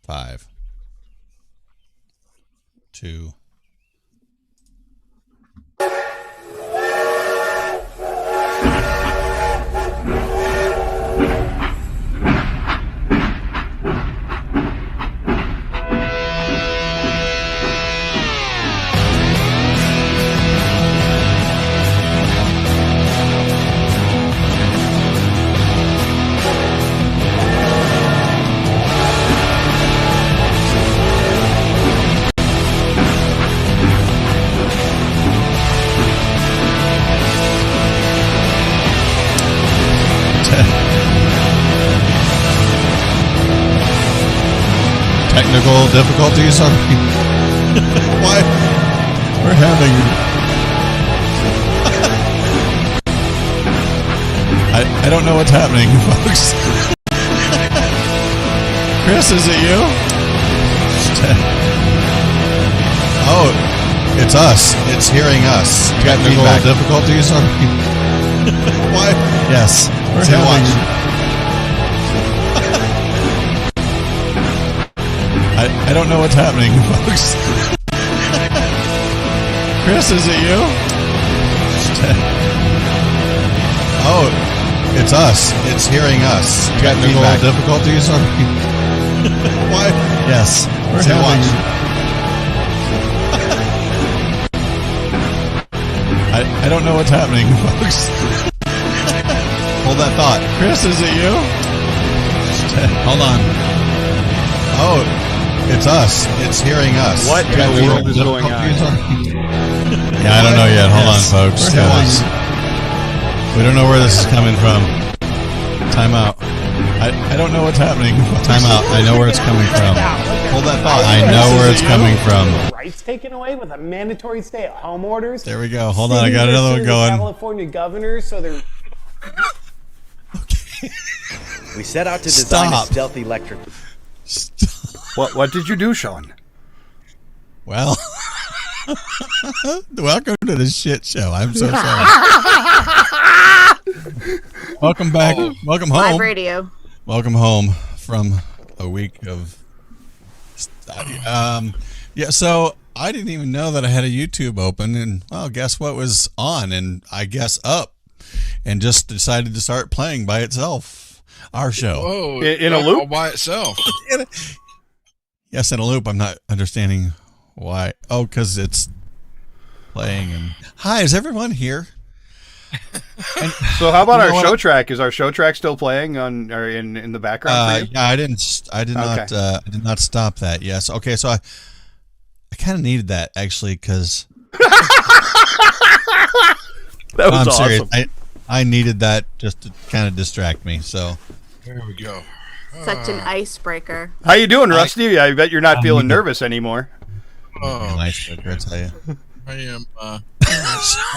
5, 2. Technical difficulties are why we're having I don't know what's happening, folks. Chris, is it you? Oh, it's us. It's hearing us. Technical difficulties are why? Yes, we're having. I don't know what's happening, folks. Chris, is it you? Oh, it's us. It's hearing us. Technical difficulties are why? Yes, we're having. I don't know what's happening, folks. Hold that thought. Chris, is it you? Hold on. Oh. It's us. It's hearing us. What in the world is going on? Yeah, I don't know yet. Hold on, folks. We don't know where this is coming from. Time out. I don't know what's happening. Time out. I know where it's coming from. Hold that thought. I know where it's coming from. Rights taken away with a mandatory stay-at-home orders. There we go. Hold on. I got another one going. California governors, so they're. Okay. We set out to design a stealth electric. What did you do, Sean? Well, welcome to the shit show. I'm so sorry. Welcome back. Welcome home. Live radio. Welcome home from a week of. Yeah, so I didn't even know that I had a YouTube open, and well, guess what was on, and I guess up, and just decided to start playing by itself. Our show. Whoa, in a loop all by itself. Yes, in a loop. I'm not understanding why. Oh, because it's playing. And hi, is everyone here? So how about our show track? Is our show track still playing on or in the background? For you? Yeah, I did not stop that. Yes. Okay. So I kind of needed that actually because that was awesome. Serious. I needed that just to kind of distract me. So there we go. Such an icebreaker. How you doing, Rusty? I bet you're not feeling nervous anymore. Oh, icebreaker, I tell you. I am. I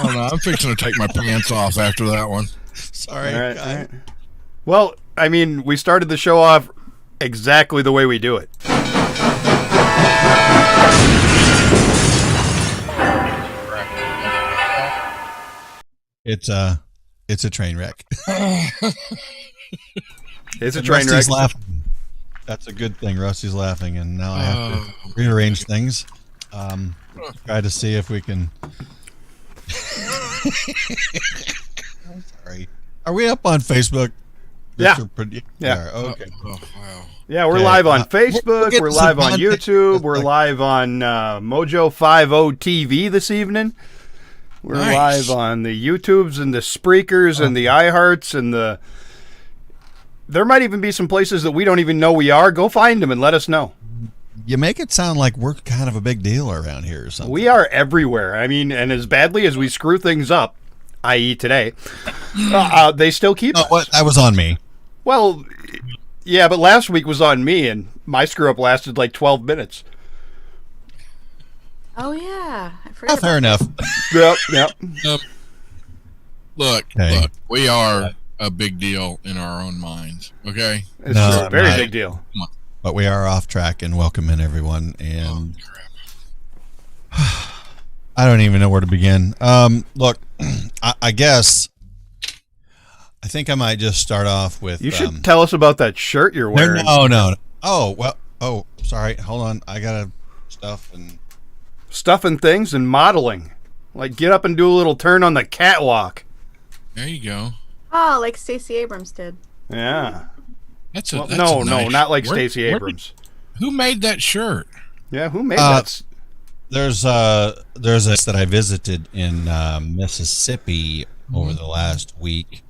don't know. I'm fixing to take my pants off after that one. Sorry. All right. Well, I mean, we started the show off exactly the way we do it. It's a train wreck. It's a train Rusty's wreck. Laughing. That's a good thing. Rusty's laughing, and now I have to rearrange things. Try to see if we can. I'm sorry. Are we up on Facebook? Yeah. Yeah. Okay. Oh, wow. Yeah, we're live on Facebook. We're live on YouTube. We're live on Mojo 50 TV this evening. We're live on the YouTubes and the Spreakers and the iHearts and the. There might even be some places that we don't even know we are. Go find them and let us know. You make it sound like we're kind of a big deal around here or something. We are everywhere. I mean, and as badly as we screw things up, i.e. today, they still keep us. What? That was on me. Well, yeah, but last week was on me, and my screw-up lasted like 12 minutes. Oh, yeah. I forgot Fair enough. Yep. Look, we are a big deal in our own minds, okay? It's a very big deal. But we are off track, and welcome in, everyone. And I don't even know where to begin. Look, I guess I think I might just start off with. You should tell us about that shirt you're wearing. No. Oh, well, Oh, sorry. Hold on. I got Stuff and things and modeling. Like get up and do a little turn on the catwalk. There you go. Oh, like Stacey Abrams did. Yeah. That's Well, that's no, a nice, not like Stacey Abrams. Who made that shirt? Yeah, who made that? There's a that I visited in Mississippi over the last week,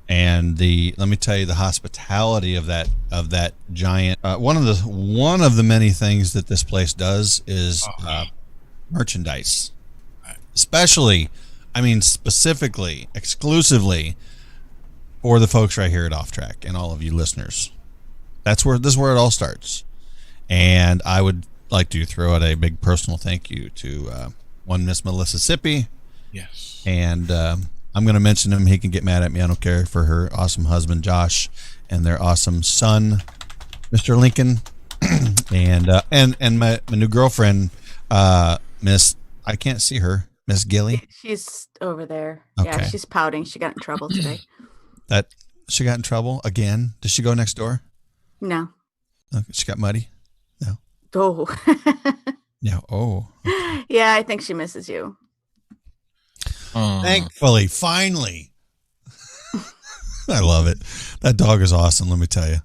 and let me tell you the hospitality of that giant. One of the many things that this place does is merchandise, specifically, exclusively for the folks right here at Off Track and all of you listeners. This is where it all starts, and I would like to throw out a big personal thank you to one Miss Mississippi. Yes. And I'm going to mention him. He can get mad at me. I don't care. For her awesome husband, Josh, and their awesome son, Mr. Lincoln, and my new girlfriend, Miss, I can't see her, Miss Gilly. She's over there. Okay. Yeah, she's pouting. She got in trouble today. She got in trouble again. Did she go next door? No. Okay. She got muddy? No. Oh. Yeah. Oh. Okay. Yeah, I think she misses you. Thankfully, finally. I love it. That dog is awesome, let me tell you.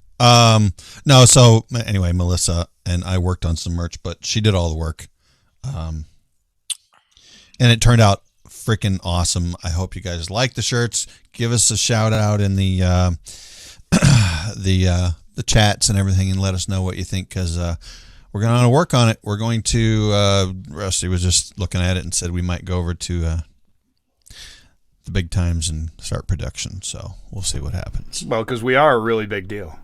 No, so anyway, Melissa and I worked on some merch, but she did all the work. And it turned out freaking awesome. I hope you guys like the shirts. Give us a shout out in the the chats and everything, and let us know what you think, because we're going to work on it. We're going to Rusty was just looking at it and said we might go over to the big times and start production, so we'll see what happens. Well, because we are a really big deal.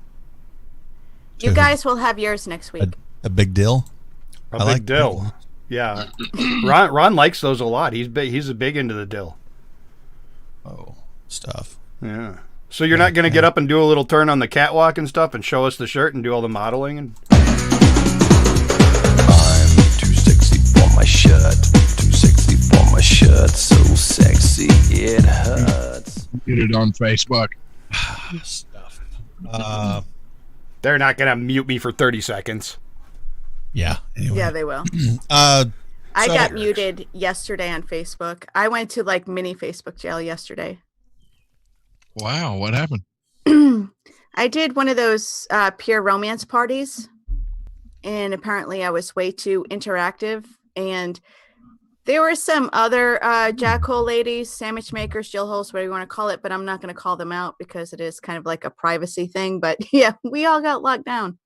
You guys will have yours next week. A big deal? A big deal. Yeah. Ron likes those a lot. He's big into the dill. Oh, stuff. Yeah. So you're not going to get up and do a little turn on the catwalk and stuff and show us the shirt and do all the modeling? And I'm too sexy for my shirt. Too sexy for my shirt. So sexy it hurts. Get it on Facebook. Stuff. They're not going to mute me for 30 seconds. Yeah. Anyway. Yeah, they will. I got muted yesterday on Facebook. I went to like mini Facebook jail yesterday. Wow, what happened? I did one of those peer romance parties, and apparently I was way too interactive. And there were some other jackhole ladies, sandwich makers, jill holes, whatever you want to call it, but I'm not going to call them out because it is kind of like a privacy thing. But yeah, we all got locked down.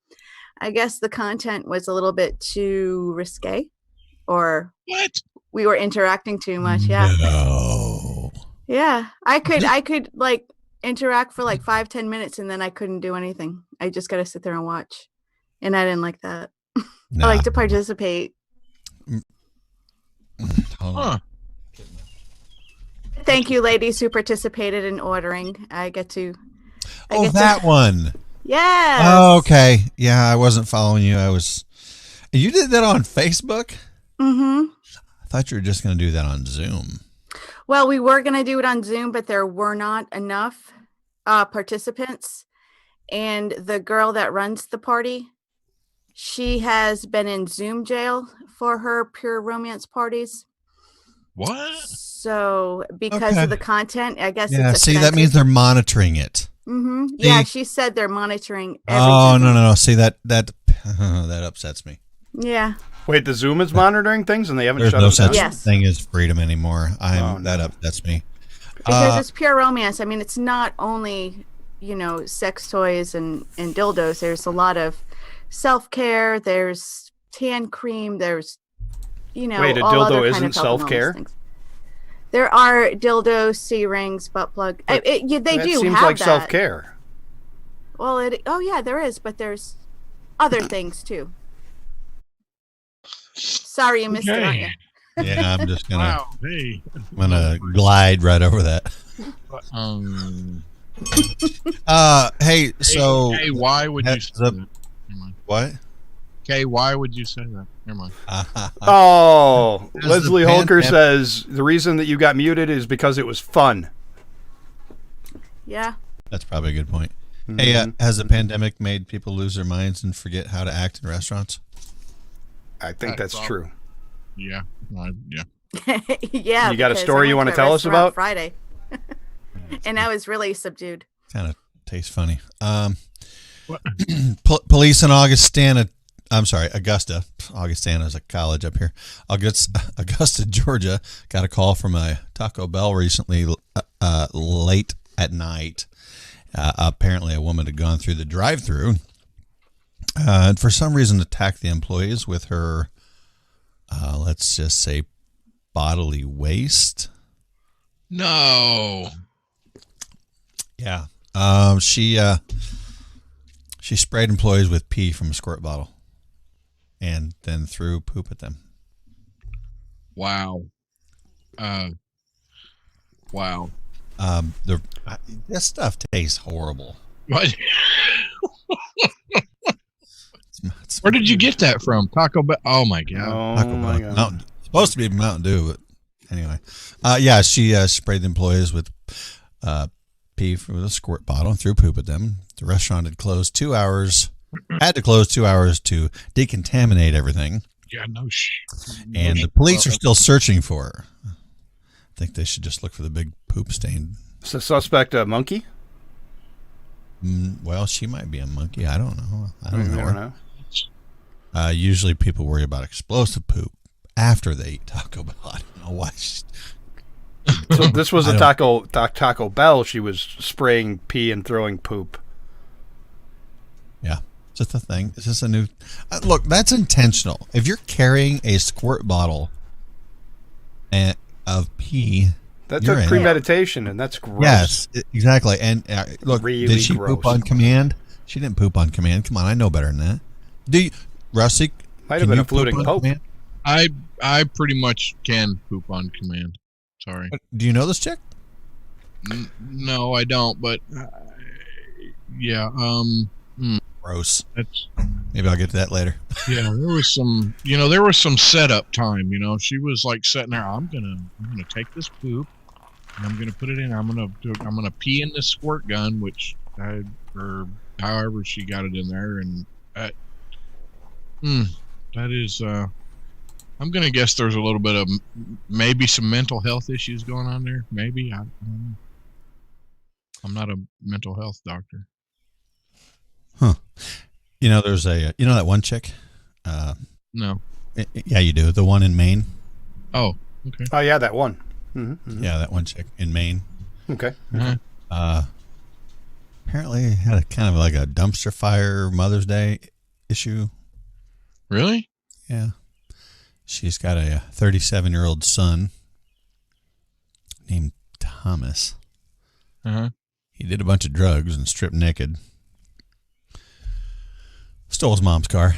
I guess the content was a little bit too risque, or What? we were interacting too much. Yeah. No. Yeah. I could like interact for like 5-10 minutes and then I couldn't do anything. I just got to sit there and watch. And I didn't like that. Nah. I like to participate. Huh. Thank you, ladies who participated in ordering. I get to. That one. Yes. Oh, okay. Yeah, I wasn't following you. You did that on Facebook? Mm-hmm. I thought you were just going to do that on Zoom. Well, we were going to do it on Zoom, but there were not enough participants. And the girl that runs the party, she has been in Zoom jail for her pure romance parties. What? So because of the content, I guess. Yeah, it's see, that offensive. means they're monitoring it. Mm-hmm. Yeah, she said they're monitoring everything. Oh, no. See, that upsets me. Yeah. Wait, the Zoom is monitoring things and they haven't There's shut no it down? such Yes. thing as freedom anymore. no. That upsets me. Because it's pure romance. I mean, it's not only, sex toys and dildos. There's a lot of self-care. There's tan cream. There's, Wait, a all dildo other kind isn't of health and wellness self-care? things. There are dildos, C-rings, butt plug. They That do seems have like that. self-care. Well, yeah, there is, but there's other things too. Sorry you missed it, aren't you? Yeah, I'm just gonna Wow. Hey. glide right over that. Hey, so Hey, why would you heads say up- that? Never mind. what? Okay, why would you say that? Never mind. Oh, As Leslie the Holker pandemic- says the reason that you got muted is because it was fun. Yeah. That's probably a good point. Hey, has the pandemic made people lose their minds and forget how to act in restaurants? I think that's true. Yeah. Yeah. Yeah. You got a because story I you went want to to a tell us restaurant about? Friday. And I was really subdued. Kind of tastes funny. Police in Augusta. Augustana is a college up here. Augusta, Georgia, got a call from a Taco Bell recently late at night. Apparently, a woman had gone through the drive-thru and for some reason attacked the employees with her, let's just say, bodily waste. No. Yeah. She sprayed employees with pee from a squirt bottle and then threw poop at them. Wow. Wow. This stuff tastes horrible. What? Where did you get that from? Taco Bell? Oh my God. Oh my God. Mountain, supposed to be Mountain Dew, but anyway. Yeah, she sprayed the employees with pee from a squirt bottle and threw poop at them. The restaurant had to close 2 hours to decontaminate everything. Yeah, And the police are still searching for her. I think they should just look for the big poop stain. Is the suspect a monkey? Well, she might be a monkey. I don't know. I I don't don't know. know. Usually people worry about explosive poop after they eat Taco Bell. I don't know why. So this was a Taco Bell. She was spraying pee and throwing poop. Yeah. Is this a thing? Is this a new... look, that's intentional. If you're carrying a squirt bottle of pee... That took premeditation, and that's gross. Yes, exactly. And look, really did she gross. poop on command? She didn't poop on command. Come on, I know better than that. Do you, Rusty? Might have been a floating pope. I pretty much can poop on command. Sorry. Do you know this chick? No, I don't. But yeah. Gross. That's, maybe I'll get to that later. Yeah, there was some. There was some setup time. She was like sitting there. I'm gonna take this poop. And I'm gonna put it in. I'm gonna pee in this squirt gun, or however she got it in there, and that is. I'm gonna guess there's a little bit of maybe some mental health issues going on there. Maybe I'm not a mental health doctor. Huh? There's that one chick. No. Yeah, you do. The one in Maine. Oh, okay. Oh yeah, that one. Mm-hmm. Yeah, that one chick in Maine. Okay. Apparently had a kind of like a dumpster fire Mother's Day issue. Really? Yeah. She's got a 37-year-old son named Thomas. He did a bunch of drugs and stripped naked. Stole his mom's car.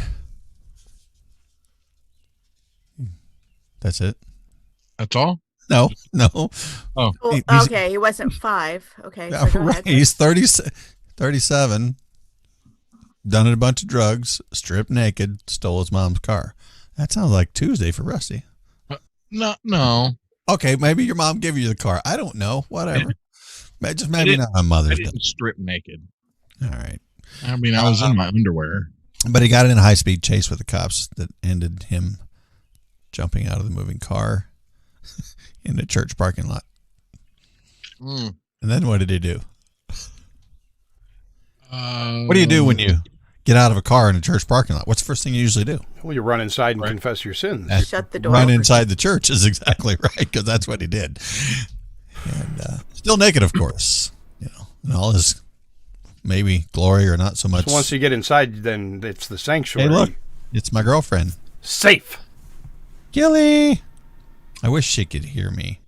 That's it. That's all? No. Oh. Well, okay, he wasn't 5. Okay, so go ahead. He's 37, done a bunch of drugs, stripped naked, stole his mom's car. That sounds like Tuesday for Rusty. No. Okay, maybe your mom gave you the car. I don't know. Whatever. Just maybe not on Mother's Day. I didn't strip naked. All right. I mean, I was in my underwear. But he got in a high-speed chase with the cops that ended him jumping out of the moving car in the church parking lot. And then what did he do? What do you do when you get out of a car in a church parking lot? What's the first thing you usually do? Well, you run inside and confess your sins. Shut the door. Run inside the church is exactly right, because that's what he did. And still naked, of course. And all his maybe glory or not so much. So once you get inside, then it's the sanctuary. Hey, look, it's my girlfriend. Safe. Gilly. I wish she could hear me.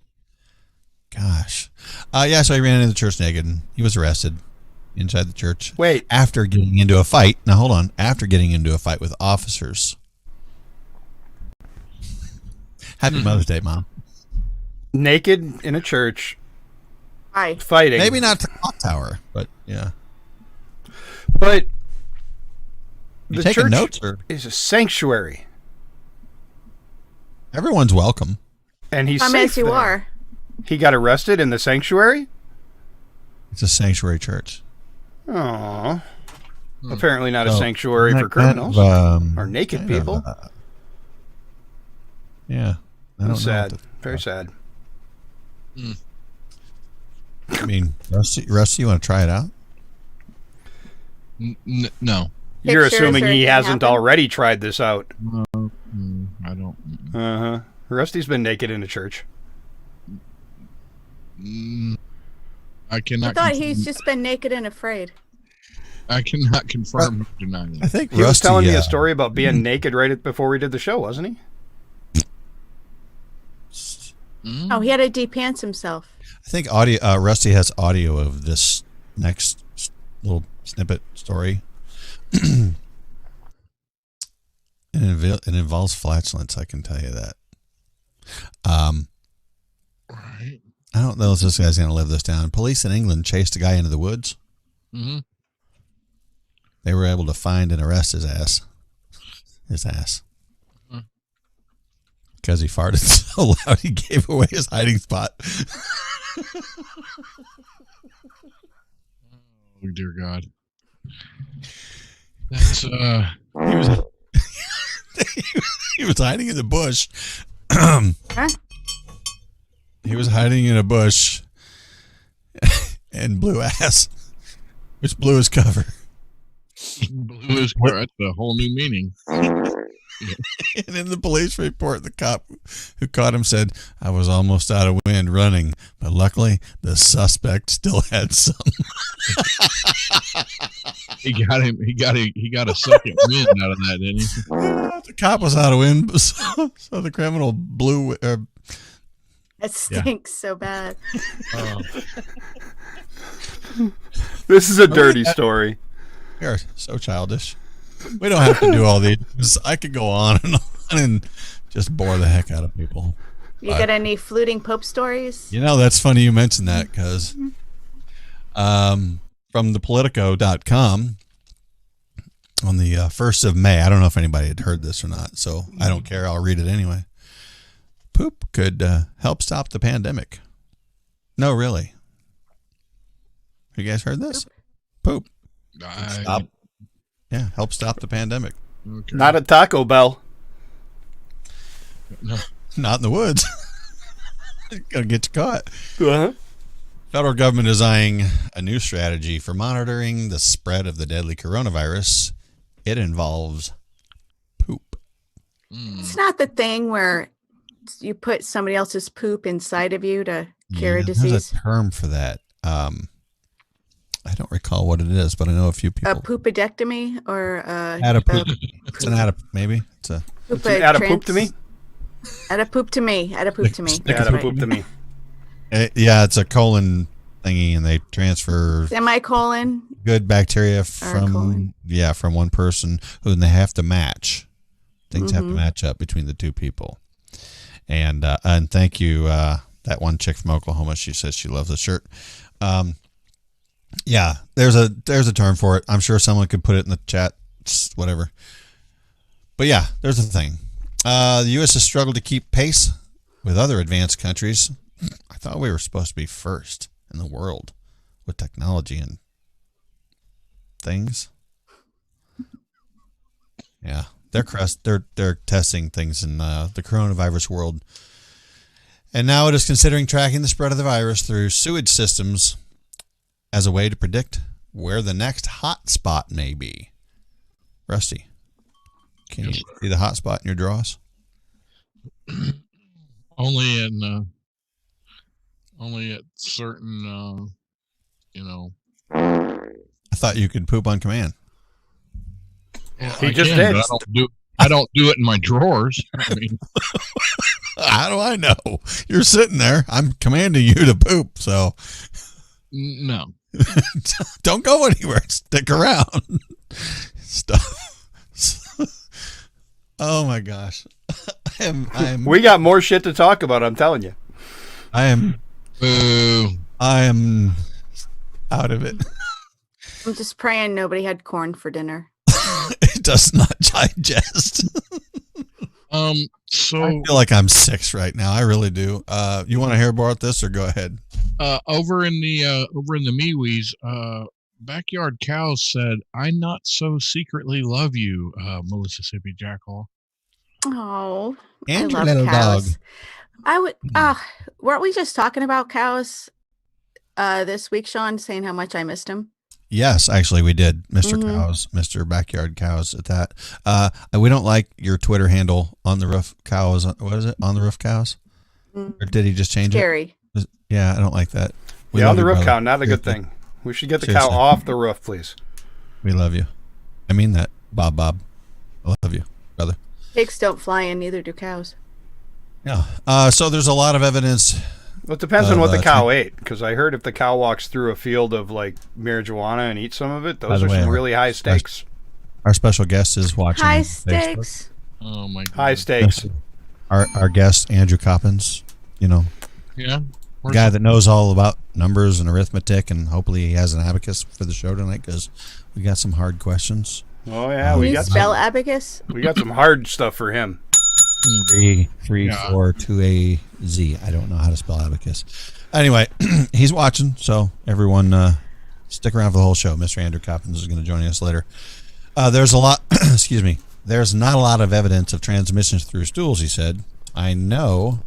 Gosh. Yeah, so he ran into the church naked and he was arrested inside the church. Wait. After getting into a fight. Now, hold on. After getting into a fight with officers. Happy Mother's Day, Mom. Naked in a church. Hi. Fighting. Maybe not the clock tower, but yeah. But You the taking church notes, or? is a sanctuary. Everyone's welcome. And he's Come safe as you there. are. He got arrested in the sanctuary? It's a sanctuary church. Oh. Apparently not a sanctuary for criminals or naked people. Yeah. I don't sad. Very sad. I mean, Rusty, you want to try it out? No. You're assuming he hasn't already tried this out. No, I don't. Uh-huh. Rusty's been naked in a church. I cannot. I thought he's just been naked and afraid. I cannot confirm or deny that. I think he was telling me a story about being naked right before we did the show, wasn't he? Oh, he had to de-pants himself. I think Rusty has audio of this next little snippet story. It involves flatulence, I can tell you that. Right. I don't know if this guy's going to live this down. Police in England chased a guy into the woods. Mm-hmm. They were able to find and arrest his ass. Because he farted so loud he gave away his hiding spot. Oh, dear God. That's he was hiding in the bush. Huh? He was hiding in a bush and blew ass, which blew his cover. Blew his cover. That's a whole new meaning. And in the police report, the cop who caught him said, "I was almost out of wind running, but luckily the suspect still had some." He got him. He got a second wind out of that, didn't he? The cop was out of wind, so the criminal blew. That stinks so bad. This is a dirty story. You're so childish. We don't have to do all these. I could go on and on and just bore the heck out of people. You got any fluting Pope stories? You know, that's funny you mentioned that because from thepolitico.com on the 1st of May, I don't know if anybody had heard this or not, so I don't care. I'll read it anyway. Poop could help stop the pandemic. No, really. You guys heard this? Poop. Stop. Yeah, help stop the pandemic. Okay. Not at Taco Bell. No. Not in the woods. Gonna get you caught. Uh-huh. Federal government is eyeing a new strategy for monitoring the spread of the deadly coronavirus. It involves poop. It's not the thing where you put somebody else's poop inside of you to cure a disease. There's a term for that. I don't recall what it is, but I know a few people. A poopidectomy or it's an maybe. It's a poop to me. Poop to me. Poop to me. Yeah, it's a colon thingy, and they transfer semicolon good bacteria from one person who they have to match. Things have to match up between the two people. And thank you, that one chick from Oklahoma. She says she loves the shirt. Yeah, there's a term for it. I'm sure someone could put it in the chat, whatever. But yeah, there's a thing. The U.S. has struggled to keep pace with other advanced countries. I thought we were supposed to be first in the world with technology and things. Yeah, they're testing things in the coronavirus world, and now it is considering tracking the spread of the virus through sewage systems as a way to predict where the next hot spot may be. Rusty, can you see the hot spot in your drawers? Only at certain, I thought you could poop on command. Well, he just did. I don't do it in my drawers. I mean, how do I know? You're sitting there. I'm commanding you to poop, so no. Don't go anywhere. Stick around. Stuff. Oh my gosh. We got more shit to talk about, I'm telling you. I am out of it. I'm just praying nobody had corn for dinner. It does not digest. So I feel like I'm 6 right now. I really do. You want to hear about this or go ahead? Over in the MeWe's, Backyard Cows said, "I not so secretly love you, Mississippi Jackal." Oh, And I your love little cows. dog. I would. Weren't we just talking about cows this week, Sean? Saying how much I missed him. Yes, actually, we did, Mr. Cows, Mr. Backyard Cows. At that, we don't like your Twitter handle on the roof cows. What is it? On the roof cows? Or did he just change Scary. it? Yeah, I don't like that. We Yeah, love on the you, roof brother. cow, not a good thing. We should get the Seriously. cow off the roof, please. We love you. I mean that, Bob. I love you, brother. Pigs don't fly in, neither do cows. Yeah. So there's a lot of evidence. Well, it depends on what the cow ate, because I heard if the cow walks through a field of like marijuana and eats some of it, those are some really high stakes. Our special guest is watching. High on Facebook. stakes. Oh my God. High stakes. Our guest, Andrew Coppens, Yeah. the guy that knows all about numbers and arithmetic, and hopefully he has an abacus for the show tonight because we got some hard questions. Oh yeah, Can we you got spell abacus? some hard stuff for him. 3, 4, 2 Z. I don't know how to spell abacus. Anyway, he's watching, so everyone stick around for the whole show. Mr. Andrew Coppens is going to join us later. There's a lot. Excuse me. There's not a lot of evidence of transmissions through stools, he said. I know.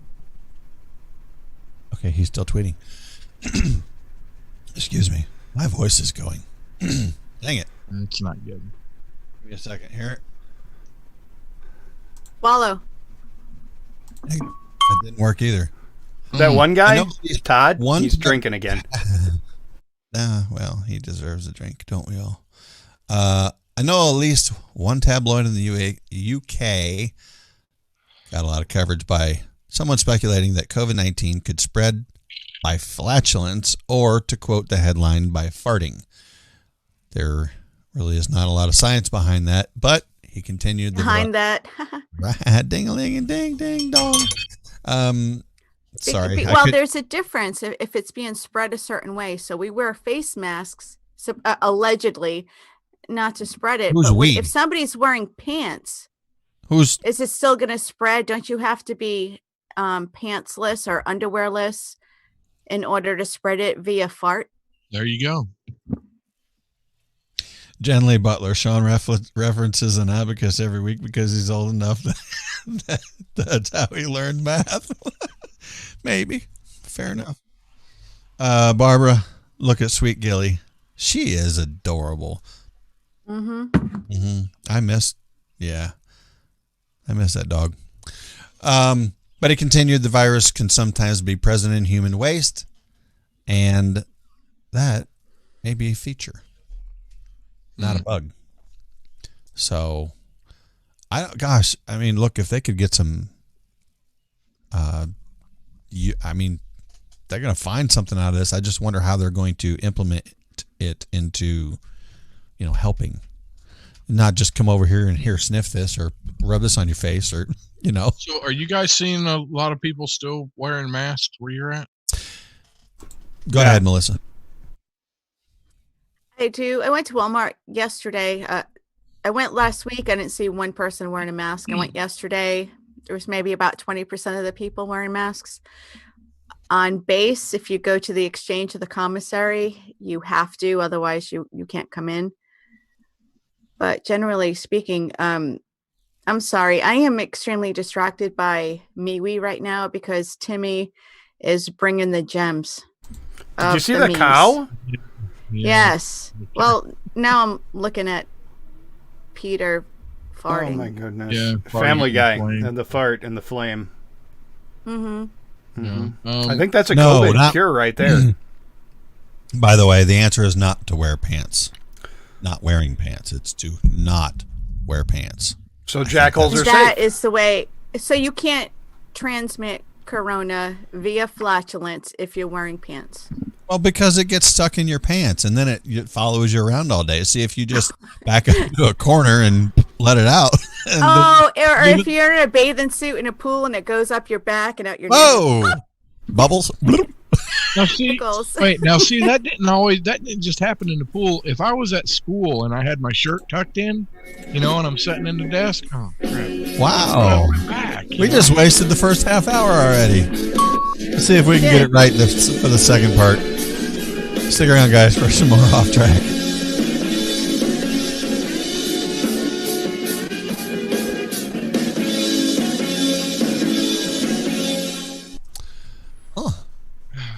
Okay, he's still tweeting. Excuse me. My voice is going. Dang it. It's not good. Give me a second here. Swallow. Hey, that didn't work either. That one guy, know- Todd, one- he's drinking again. Well, he deserves a drink, don't we all? I know at least one tabloid in the UK got a lot of coverage by someone speculating that COVID-19 could spread by flatulence, or, to quote the headline, by farting. There really is not a lot of science behind that, but he continued. Behind that. Ding-a-ling and ding-ding-dong. Sorry. Well, there's a difference if it's being spread a certain way. So we wear face masks, allegedly, not to spread it. Who's but we? if somebody's wearing pants, Who's is it still going to spread? Don't you have to be pantsless or underwearless in order to spread it via fart? There you go. Jen Lee Butler? Sean references an abacus every week because he's old enough that's how he learned math. Maybe. Fair enough. Barbara, look at Sweet Gilly. She is adorable. I miss that dog. But he continued, the virus can sometimes be present in human waste, and that may be a feature, not a bug. So, I mean, look, if they could get some, they're going to find something out of this. I just wonder how they're going to implement it into, helping. Not just come over here and sniff this or rub this on your face or, So are you guys seeing a lot of people still wearing masks where you're at? Go ahead, Melissa. I do. I went to Walmart yesterday. I went last week. I didn't see one person wearing a mask. I went yesterday. There was maybe about 20% of the people wearing masks. On base, if you go to the exchange or the commissary, you have to. Otherwise, you can't come in. But generally speaking, I'm sorry. I am extremely distracted by MeWe right now because Timmy is bringing the gems. Did you see the cow? Yeah. Yes. Well, now I'm looking at Peter farting. Oh my goodness. Yeah, Family Guy flame. and the fart and the flame. Yeah. I think that's a No, COVID cure right there. By the way, the answer is not to wear pants. Not wearing pants. It's to not wear pants. So jackals are That safe. is the way. So you can't transmit corona via flatulence if you're wearing pants. Well, because it gets stuck in your pants and then it follows you around all day. See, if you just back up to a corner and let it out. And Or if you're in a bathing suit in a pool and it goes up your back and out your whoa! Bubbles. Now see, Nipples. that didn't just happen in the pool. If I was at school and I had my shirt tucked in, and I'm sitting in the desk, oh crap. Wow. Back. We just wasted the first half hour already. Let's see if we can get it right for the second part. Stick around, guys, for some more Off Track.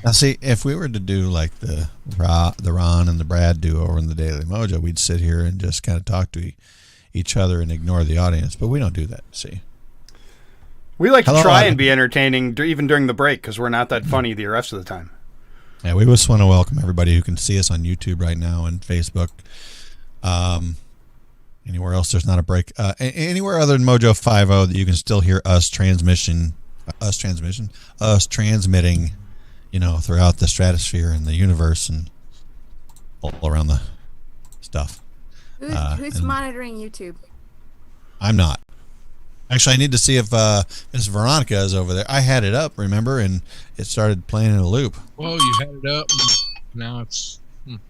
Now, see, if we were to do like the Ron and the Brad do over in the Daily Mojo, we'd sit here and just kind of talk to each other and ignore the audience. But we don't do that. See, we like to try and be entertaining even during the break because we're not that funny the rest of the time. Yeah, we just want to welcome everybody who can see us on YouTube right now and Facebook. Anywhere else there's not a break. Anywhere other than Mojo 50 that you can still hear us transmitting, throughout the stratosphere and the universe and all around the stuff. Who's monitoring YouTube? I'm not. Actually, I need to see if Miss Veronica is over there. I had it up, remember, and it started playing in a loop. Well, you had it up, and now it's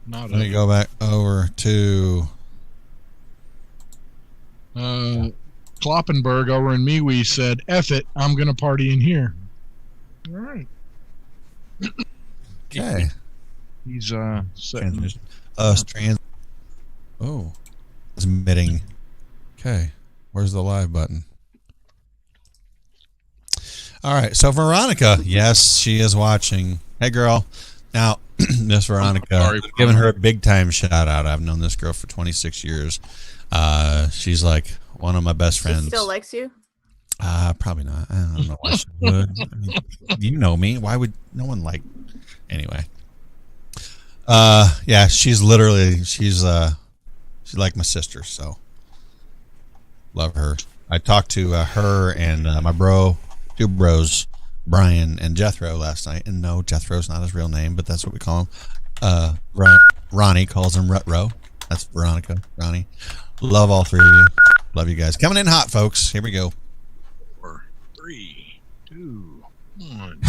not up. Let me go back over to... Kloppenberg over in MeWe said, F it, I'm going to party in here. All right. Okay. He's setting transmitting. Okay. Where's the live button? All right. So Veronica, yes, she is watching. Hey, girl. Now, Miss Veronica, giving her a big time shout out. I've known this girl for 26 years. She's like one of my best friends. She still likes you? Probably not. I don't know why she would. I mean, you know me. Why would no one like? Anyway. Yeah, she's like my sister. So love her. I talked to her and my two bros, Brian and Jethro last night. And no, Jethro's not his real name, but that's what we call him. Ronnie calls him Rutro. That's Veronica, Ronnie. Love all three of you. Love you guys. Coming in hot, folks. Here we go. 4, 3, 2, 1.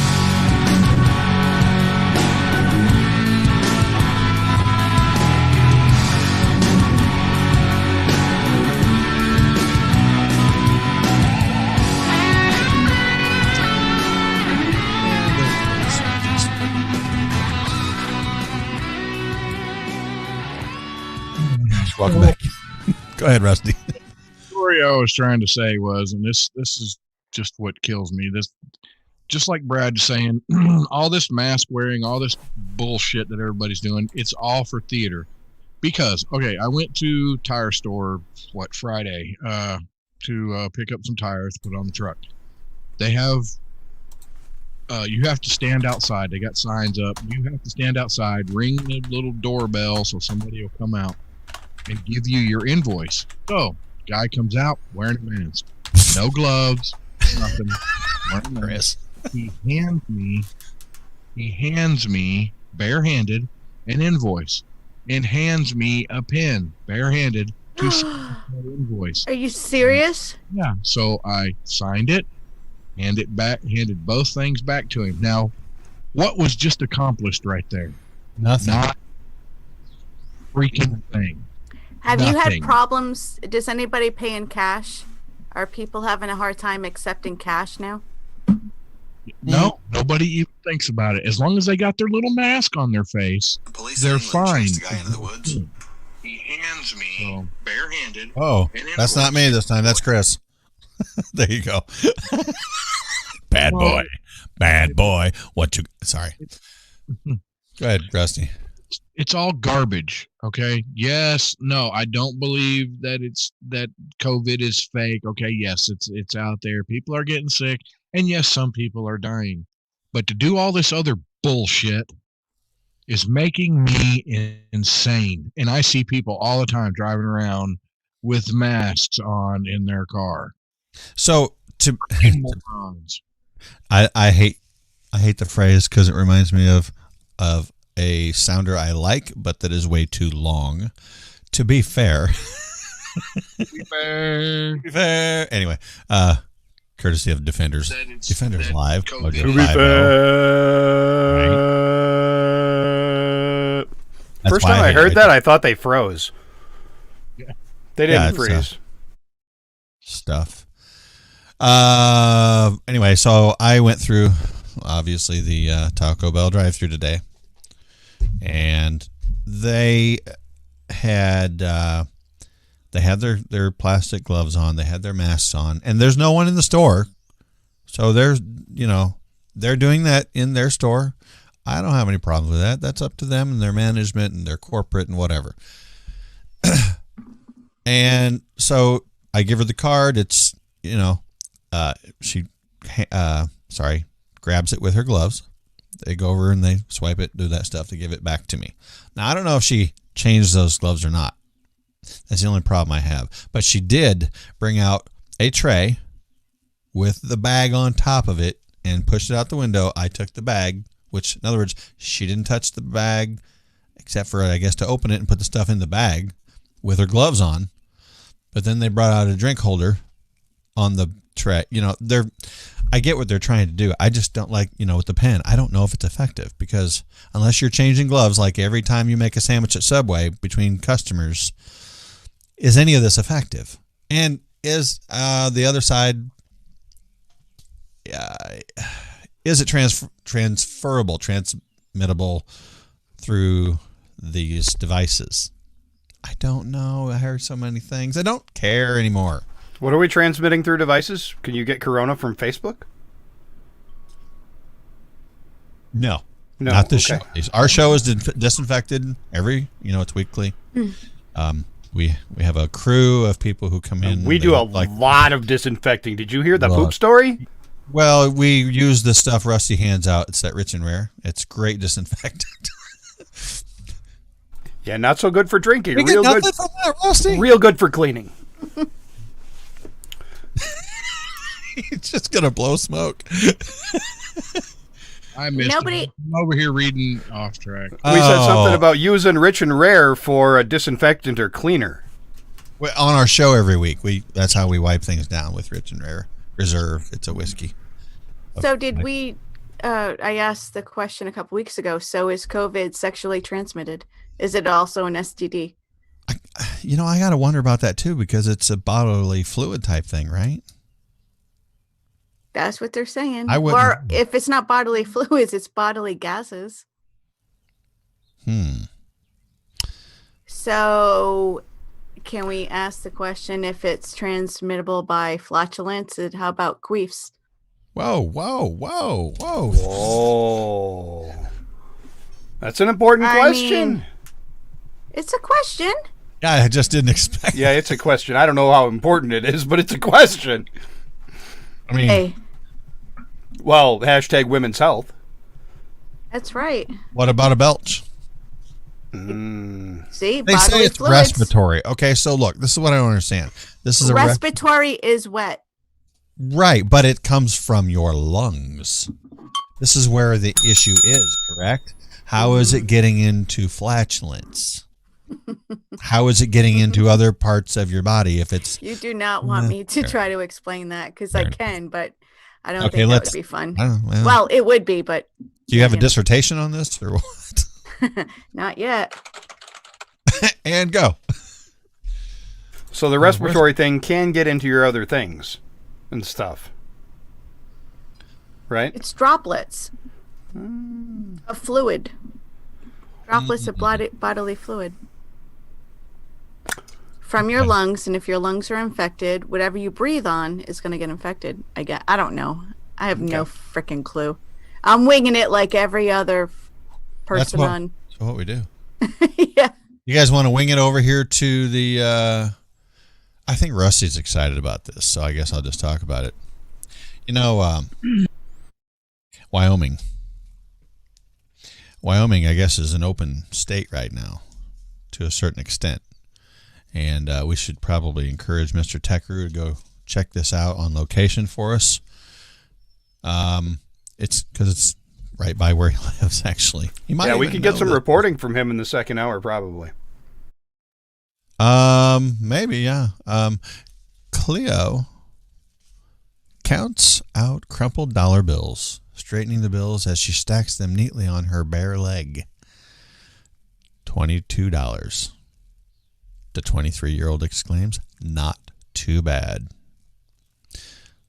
Welcome back. Go ahead, Rusty. The story I was trying to say was, and this is just what kills me. This, just like Brad saying, all this mask wearing, all this bullshit that everybody's doing, it's all for theater. Because, okay, I went to tire store, Friday, to pick up some tires to put on the truck. They have, you have to stand outside. They got signs up. You have to stand outside, ring the little doorbell so somebody will come out and give you your invoice. So, guy comes out wearing a mask, no gloves, nothing. Chris. He hands me barehanded an invoice and hands me a pen barehanded to sign that invoice. Are you serious? Yeah. So I signed it, handed both things back to him. Now, what was just accomplished right there? Nothing. Not freaking thing. Have you Nothing. had problems? Does anybody pay in cash? Are people having a hard time accepting cash now? No, nobody even thinks about it. As long as they got their little mask on their face, they're fine. The guy into the woods. He hands me barehanded. Oh, that's not me this time. That's Chris. There you go. Bad boy. Bad boy. Sorry. Go ahead, Rusty. It's all garbage. Okay. Yes. No, I don't believe that that COVID is fake. Okay. Yes, it's out there. People are getting sick. And yes, some people are dying. But to do all this other bullshit is making me insane. And I see people all the time driving around with masks on in their car. So I hate the phrase because it reminds me of a sounder I like, but that is way too long. To be fair. Anyway, courtesy of Defenders Live. To be fair. Right. First time I heard that, I thought they froze. Yeah. They didn't freeze. Stuff. Anyway, so I went through, obviously, the Taco Bell drive-thru today, and they had their plastic gloves on, they had their masks on, and there's no one in the store, so they're doing that in their store. I don't have any problem with that. That's up to them and their management and their corporate and whatever. And so I give her the card. It's, she grabs it with her gloves. They go over and they swipe it, do that stuff to give it back to me. Now, I don't know if she changed those gloves or not. That's the only problem I have. But she did bring out a tray with the bag on top of it and pushed it out the window. I took the bag, which, in other words, she didn't touch the bag except for, I guess, to open it and put the stuff in the bag with her gloves on. But then they brought out a drink holder on the tray. I get what they're trying to do. I just don't like, with the pen. I don't know if it's effective because unless you're changing gloves, like every time you make a sandwich at Subway between customers, is any of this effective? And is the other side, is it transferable, transmittable through these devices? I don't know. I heard so many things. I don't care anymore. What are we transmitting through devices? Can you get Corona from Facebook? No, not this show. Our show is disinfected it's weekly. We have a crew of people who come in. We do a lot of disinfecting. Did you hear the poop story? Well, we use the stuff Rusty hands out. It's that Rich and Rare. It's great disinfectant. Yeah, not so good for drinking. We Real get good. From that, Rusty. Real good for cleaning. He's just gonna blow smoke. I missed it. I'm over here reading off track. We said something about using Rich and Rare for a disinfectant or cleaner. Well, on our show every week, that's how we wipe things down with Rich and Rare Reserve. It's a whiskey. So did we? I asked the question a couple weeks ago. So is COVID sexually transmitted? Is it also an STD? I got to wonder about that too because it's a bodily fluid type thing, right? That's what they're saying. Or if it's not bodily fluids, it's bodily gases. So can we ask the question if it's transmittable by flatulence? And how about queefs? Whoa. That's an important question. It's a question. Yeah, I just didn't expect. Yeah, it's a question. I don't know how important it is, but it's a question. I mean, well, hashtag women's health. That's right. What about a belch? See, they say it's fluids. Respiratory. Okay, so look, this is what I don't understand. This is respiratory is wet. Right, but it comes from your lungs. This is where the issue is, correct? How is it getting into flatulence? How is it getting into other parts of your body if it's... You do not want me to try to explain that because I can, but I don't think that would be fun. Well, it would be, but... Do you have a dissertation on this or what? Not yet. And go. So the respiratory thing can get into your other things and stuff. Right? It's droplets of fluid. Droplets of bodily fluid. From your lungs, and if your lungs are infected, whatever you breathe on is going to get infected. I don't know. I have no freaking clue. I'm winging it like every other person on. That's what we do. Yeah. You guys want to wing it over here to the... I think Rusty's excited about this, so I guess I'll just talk about it. Wyoming. Wyoming, I guess, is an open state right now to a certain extent. And we should probably encourage Mr. Techru to go check this out on location for us. It's because it's right by where he lives, actually. We could get some reporting from him in the second hour, probably. Maybe, yeah. Cleo counts out crumpled dollar bills, straightening the bills as she stacks them neatly on her bare leg. $22. The 23-year-old exclaims, "Not too bad."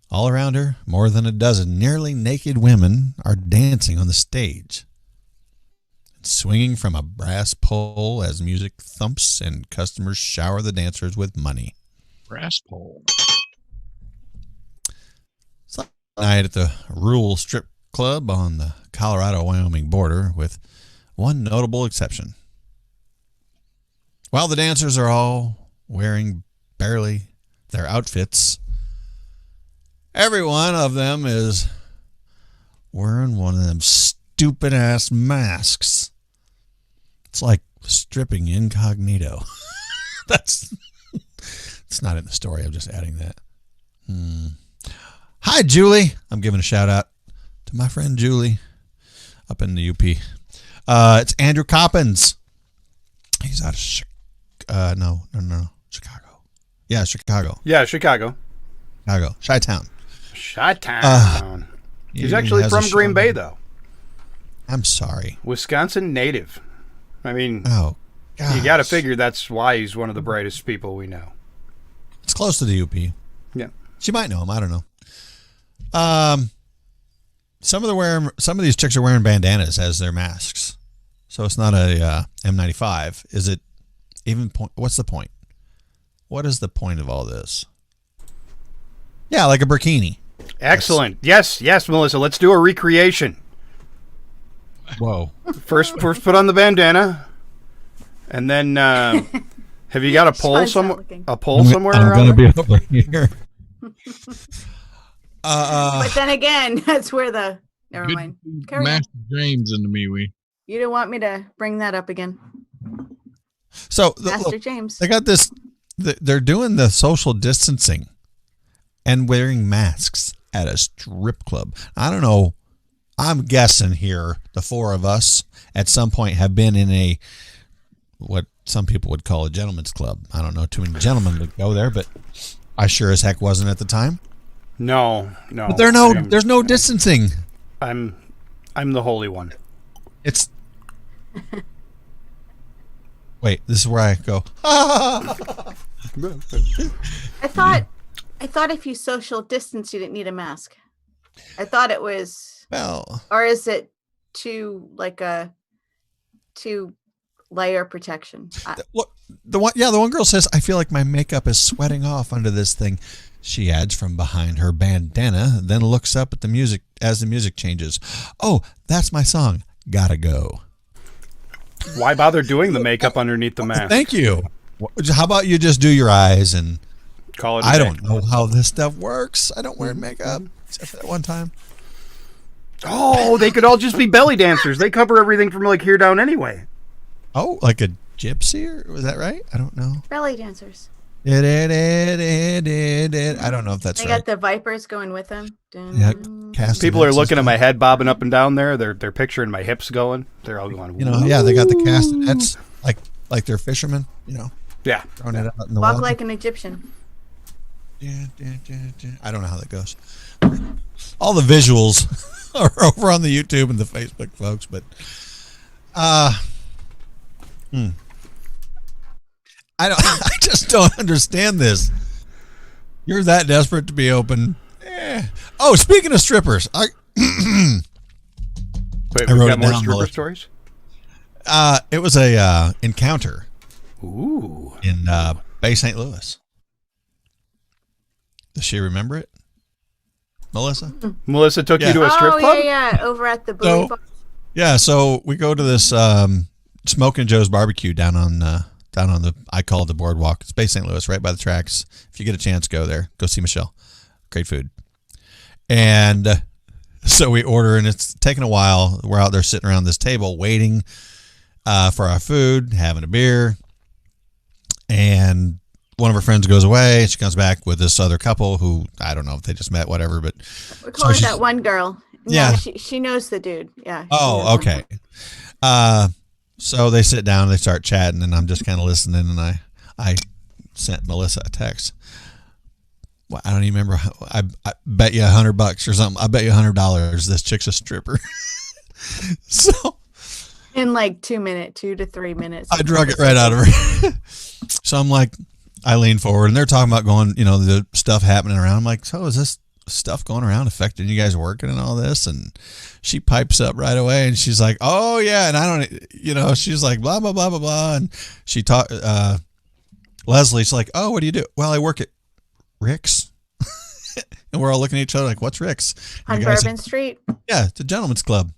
All around her, more than a dozen nearly naked women are dancing on the stage, swinging from a brass pole as music thumps and customers shower the dancers with money. Brass pole. It's like night at the rural strip club on the Colorado-Wyoming border, with one notable exception. While the dancers are all wearing barely their outfits, every one of them is wearing one of them stupid-ass masks. It's like stripping incognito. It's not in the story. I'm just adding that. Hi, Julie. I'm giving a shout-out to my friend Julie up in the UP. It's Andrew Coppens. He's out of no, Chicago. Yeah, Chicago. Yeah, Chicago. Chi-Town. Chi-Town. He's actually from Green Bay, though. I'm sorry. Wisconsin native. I mean, oh, gosh. You got to figure that's why he's one of the brightest people we know. It's close to the UP. Yeah. She might know him. I don't know. Some of these chicks are wearing bandanas as their masks. So it's not a M95. Is it even what's the point? What is the point of all this? Yeah, like a burkini. Excellent. Yes, Melissa. Let's do a recreation. Whoa. First put on the bandana, and then have you got a pole somewhere? I'm gonna be over here. But then again, that's where the never Good mind. Master James into me. You don't want me to bring that up again. So Master James. They got this. They're doing the social distancing and wearing masks at a strip club. I don't know. I'm guessing here the four of us at some point have been in a what some people would call a gentleman's club. I don't know too many gentlemen would go there, but I sure as heck wasn't at the time. No. But there's no distancing. I'm the holy one. It's wait. This is where I go. I thought if you social distance, you didn't need a mask. I thought it was. Well, or is it two layer protection? The one girl says, I feel like my makeup is sweating off under this thing. She adds from behind her bandana, then looks up at the music as the music changes. Oh, that's my song. Gotta go. Why bother doing the makeup underneath the mask? Thank you. How about you just do your eyes and call it? I don't know how this stuff works. I don't wear makeup except for that one time. Oh, they could all just be belly dancers. They cover everything from like here down anyway. Oh, like a gypsy, or was that right? I don't know. Belly dancers. I don't know if that's they right. got the vipers going with them. Yeah, people are looking at my head bobbing up and down there. They're picturing my hips going. They're all going. You know, yeah, they got the castanets like they're fishermen. You know. Yeah. Throwing it out in the Walk water. like an Egyptian. I don't know how that goes. All the visuals are over on the YouTube and the Facebook, folks. But, I just don't understand this. You're that desperate to be open. Oh, speaking of strippers, Wait, I we've wrote got it more down, stripper Melissa. stories. It was a encounter. Ooh. In Bay St. Louis. Does she remember it? Melissa? Melissa took you to a strip club? Yeah, over at the Booty Bar. Yeah, so we go to this Smoking Joe's barbecue down on the I call it the boardwalk. It's Bay St. Louis, right by the tracks. If you get a chance, go there. Go see Michelle. Great food. And so we order, and it's taking a while. We're out there sitting around this table waiting for our food, having a beer. And one of her friends goes away. She comes back with this other couple who, I don't know if they just met, whatever. But We're calling that one girl. Yeah. She knows the dude. Yeah. Oh, okay. So they sit down and they start chatting, and I'm just kind of listening, and I sent Melissa a text. Well, I don't even remember. I bet you $100 or something. I bet you $100 this chick's a stripper. So in like 2 to 3 minutes. I drug it right out of her. So I'm like, I lean forward, and they're talking about going, the stuff happening around. I'm like, so is this stuff going around affecting you guys working and all this? And she pipes up right away, and she's like, oh yeah. And I don't, she's like, blah, blah, blah, blah, blah. And she Leslie's like, oh, what do you do? Well, I work at Rick's. And we're all looking at each other like, what's Rick's? On Bourbon Street? Yeah, it's a gentleman's club.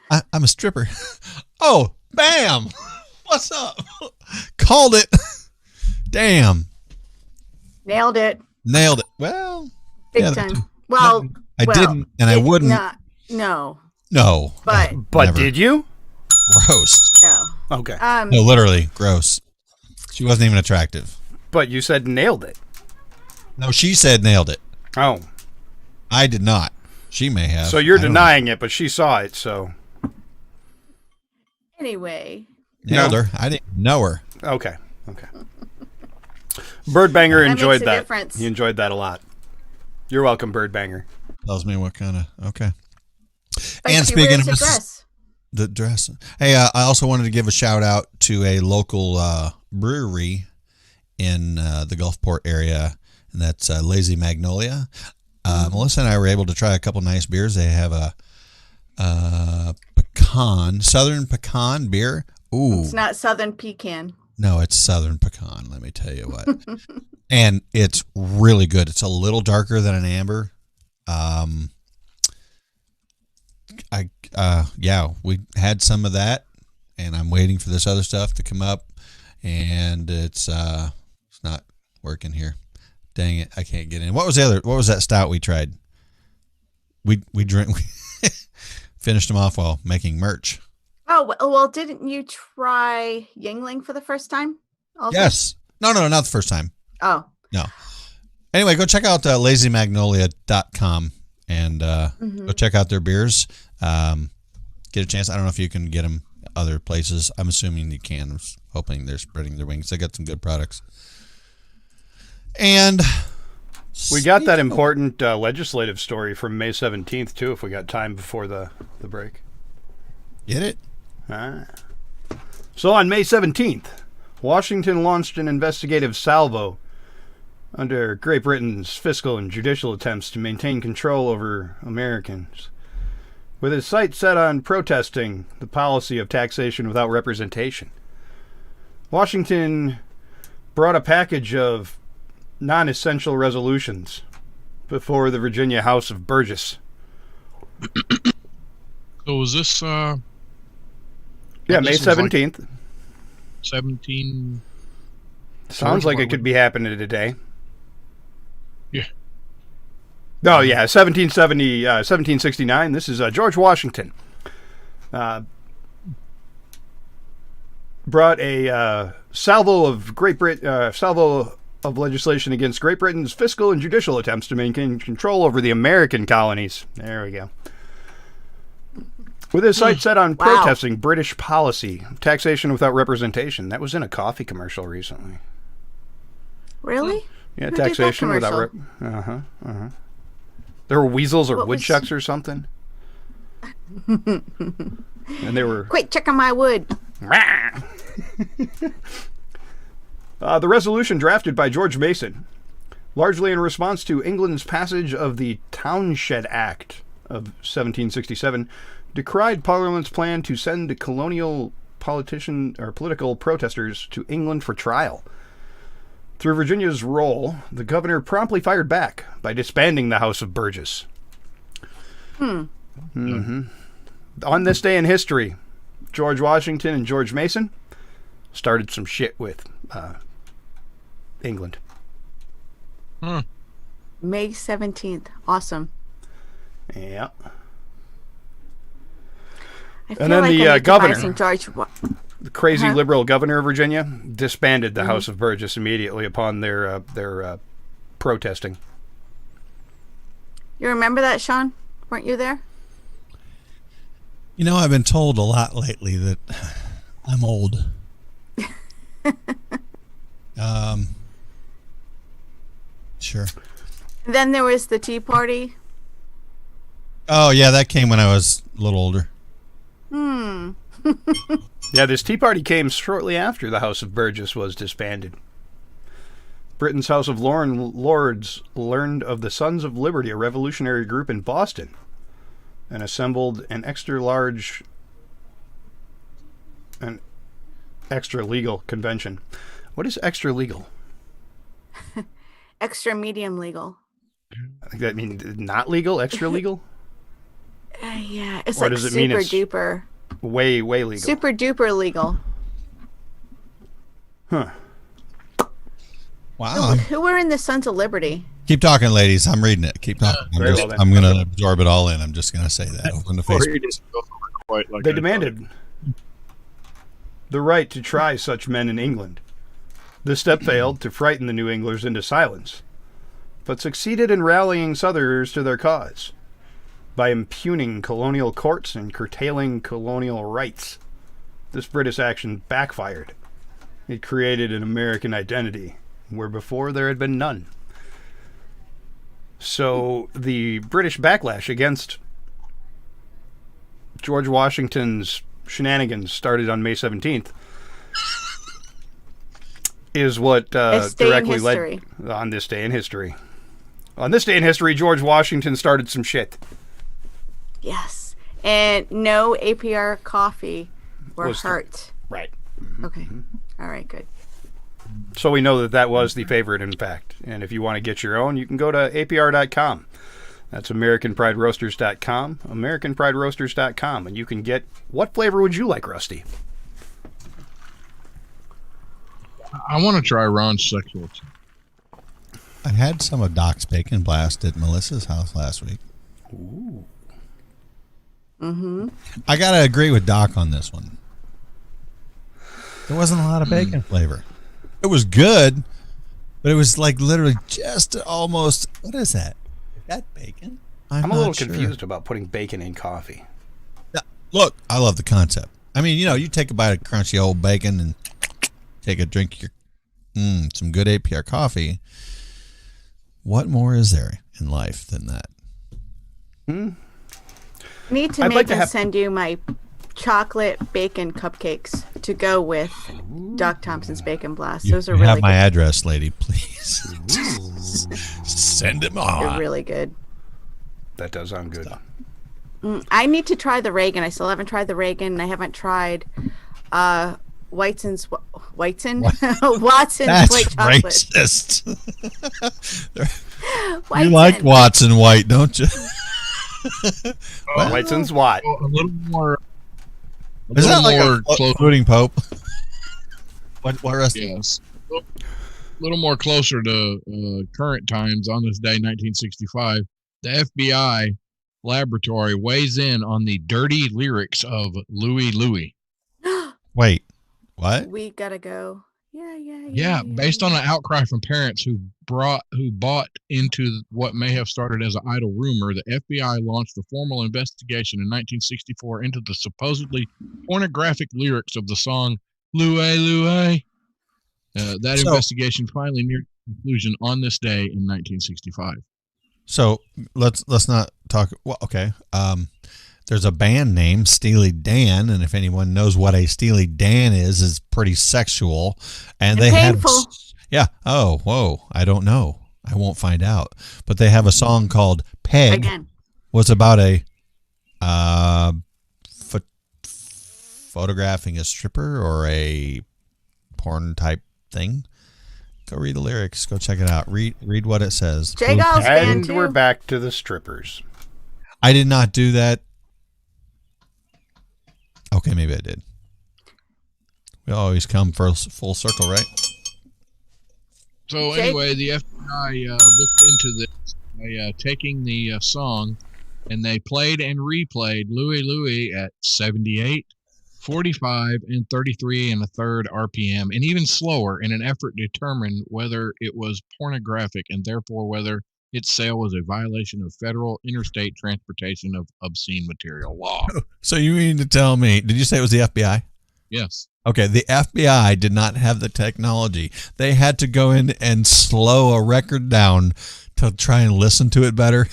I'm a stripper. Oh, bam! What's up? Called it. Damn. Nailed it. Nailed it. Well, Big yeah, time. Well, I didn't, and I wouldn't. No. No. But Never. Did you? Gross. no. Okay. No, literally gross. She wasn't even attractive. But you said nailed it. No, she said nailed it. Oh. I did not. She may have. So you're I don't denying it, but she saw it, so. Anyway. Nailed her. I didn't know her. Okay. Birdbanger That enjoyed makes a that. difference. He enjoyed that a lot. You're welcome, Birdbanger. Tells me what kind of. Okay. But And she speaking wears of a dress. the dress. Hey, I also wanted to give a shout out to a local brewery in the Gulfport area, and that's Lazy Magnolia. Melissa and I were able to try a couple nice beers. They have a Southern pecan beer. Ooh. It's not Southern pecan. No, it's Southern pecan, let me tell you what. And it's really good. It's a little darker than an amber. We had some of that, and I'm waiting for this other stuff to come up, and it's not working here. Dang it, I can't get in. What was that stout we tried? We finished them off while making merch. Oh, well, didn't you try Yingling for the first time? Also? Yes. No, not the first time. Oh. No. Anyway, go check out lazymagnolia.com and go check out their beers. Get a chance. I don't know if you can get them other places. I'm assuming you can. I'm hoping they're spreading their wings. They got some good products. And we got that important legislative story from May 17th, too, if we got time before the break. Get it? So on May 17th, Washington launched an investigative salvo under Great Britain's fiscal and judicial attempts to maintain control over Americans, with its sights set on protesting the policy of taxation without representation. Washington brought a package of non-essential resolutions before the Virginia House of Burgess. So was this May 17th. Like 17. Sounds like it could be happening today. Yeah. Oh, yeah, 1769. This is George Washington. Brought a salvo of legislation against Great Britain's fiscal and judicial attempts to maintain control over the American colonies. There we go. With his sights set on protesting British policy, taxation without representation. That was in a coffee commercial recently. Really? Yeah, Who did that taxation without There were weasels or woodchucks or something. And they were... Quit checking my wood. The resolution drafted by George Mason, largely in response to England's passage of the Townshend Act of 1767, decried Parliament's plan to send colonial political protesters to England for trial. Through Virginia's role, the governor promptly fired back by disbanding the House of Burgess. On this day in history, George Washington and George Mason started some shit with England. May 17th. Awesome. Yeah. I feel And then like the I need to buy governor, some the crazy liberal governor of Virginia, disbanded the House of Burgess immediately upon their protesting. You remember that, Sean? Weren't you there? You know, I've been told a lot lately that I'm old. Sure. Then there was the Tea Party. Oh, yeah, that came when I was a little older. Yeah, this Tea Party came shortly after the House of Burgess was disbanded. Britain's House of Lords learned of the Sons of Liberty, a revolutionary group in Boston, and assembled an extra legal convention. What is extra legal? Extra medium legal. That mean not legal? Extra legal? Yeah. It's Or like does it mean super it's duper. way legal? Super duper legal. Huh. Wow. Who were in the Sons of Liberty? Keep talking, ladies. I'm reading it. Keep talking. Very well then. I'm going to absorb it all in. I'm just going to say that. Open the Facebook. They demanded the right to try such men in England. This step failed to frighten the New Englanders into silence, but succeeded in rallying Southerners to their cause by impugning colonial courts and curtailing colonial rights. This British action backfired. It created an American identity where before there had been none. So the British backlash against George Washington's shenanigans started on May 17th is what directly led on this day in history. On this day in history, George Washington started some shit. Yes. And no APR coffee were hurt. Right. Okay. All right, good. So we know that was the favorite, in fact. And if you want to get your own, you can go to apr.com. That's AmericanPrideRoasters.com. AmericanPrideRoasters.com. And you can get... What flavor would you like, Rusty? I want to try Ron's sexual. I had some of Doc's Bacon Blast at Melissa's house last week. Ooh. Mm-hmm. I got to agree with Doc on this one. There wasn't a lot of bacon flavor. It was good, but it was like literally just almost... What is that? Is that bacon? I'm a little confused about putting bacon in coffee. Yeah, look, I love the concept. I mean, you take a bite of crunchy old bacon and take a drink of your some good APR coffee. What more is there in life than that? Need to send you my chocolate bacon cupcakes to go with Doc Thompson's Bacon Blast. Those are really have good. my address, lady, please. Send them on. They're really good. That does sound good. I need to try the Reagan. I still haven't tried the Reagan. I haven't tried Watson's white chocolate. That's racist. You like Watson White, don't you? Whiteson's what? A little more. Is that like a floating pope? What rest? Yes. A little more closer to current times. On this day, 1965, the FBI laboratory weighs in on the dirty lyrics of Louie Louie. Wait, what? We gotta go. Yeah, based on an outcry from parents who bought into what may have started as an idle rumor, the FBI launched a formal investigation in 1964 into the supposedly pornographic lyrics of the song "Louie Louie." That investigation finally neared conclusion on this day in 1965. So let's not talk. Well, okay. There's a band named Steely Dan, and if anyone knows what a Steely Dan is, it's pretty sexual. And they painful. Yeah. Oh, whoa. I don't know. I won't find out. But they have a song called Peg. Again. Was about a photographing a stripper or a porn type thing. Go read the lyrics. Go check it out. Read what it says. And we're back to the strippers. I did not do that. Okay, maybe I did. We always come full circle, right? So anyway, the FBI looked into this by taking the song, and they played and replayed Louie Louie at 78, 45, and 33 and a third RPM, and even slower in an effort to determine whether it was pornographic and therefore whether its sale was a violation of federal interstate transportation of obscene material law. So you mean to tell me, did you say it was the FBI? Yes. Okay, the FBI did not have the technology. They had to go in and slow a record down to try and listen to it better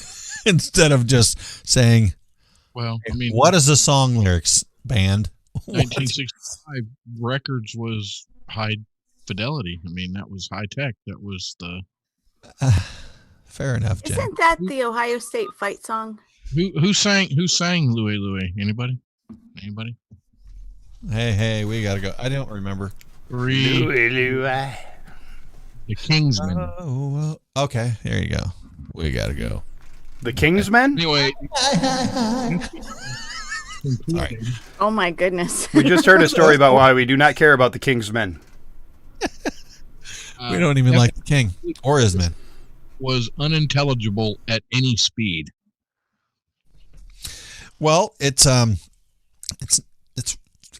instead of just saying, well, I mean, what is the song lyrics, band? 1965 records was high fidelity. I mean, that was high tech. That was the... Fair enough, Jen. Isn't that the Ohio State fight song? Who sang Louie Louie? Anybody? Hey, we gotta go. I don't remember. Louie Louie. The Kingsmen. Oh, well, okay, there you go. We gotta go. The Kingsmen? Anyway. Sorry. Oh my goodness. We just heard a story about why we do not care about the Kingsmen. We don't even like the king or his men. Was unintelligible at any speed. Well, it's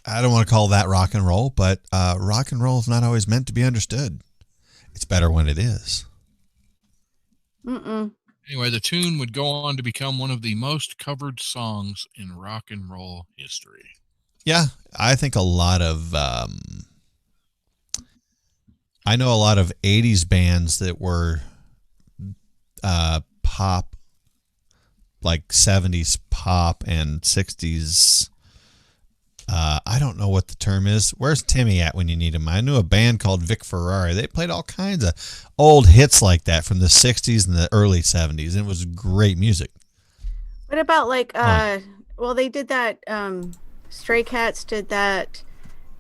I don't want to call that rock and roll, but rock and roll is not always meant to be understood. It's better when it is. Anyway, the tune would go on to become one of the most covered songs in rock and roll history. Yeah, I think a lot of I know a lot of 80s bands that were pop, like 70s pop and 60s. I don't know what the term is. Where's Timmy at when you need him? I knew a band called Vic Ferrari. They played all kinds of old hits like that from the 60s and the early 70s, and it was great music. What about like well, they did that Stray Cats did that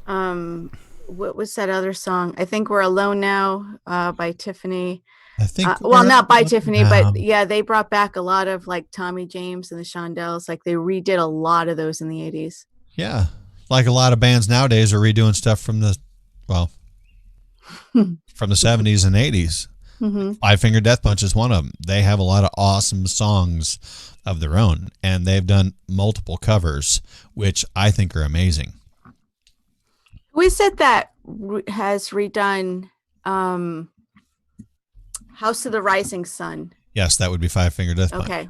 what was that other song? I think We're Alone Now by Tiffany. I think well, not by Tiffany, but yeah, they brought back a lot of like Tommy James and the Shondells. Like they redid a lot of those in the 80s. Yeah. Like a lot of bands nowadays are redoing stuff from the, well, from the 70s and 80s. Mm-hmm. Five Finger Death Punch is one of them. They have a lot of awesome songs of their own, and they've done multiple covers, which I think are amazing. Who is it that has redone House of the Rising Sun? Yes, that would be Five Finger Death Punch. Okay.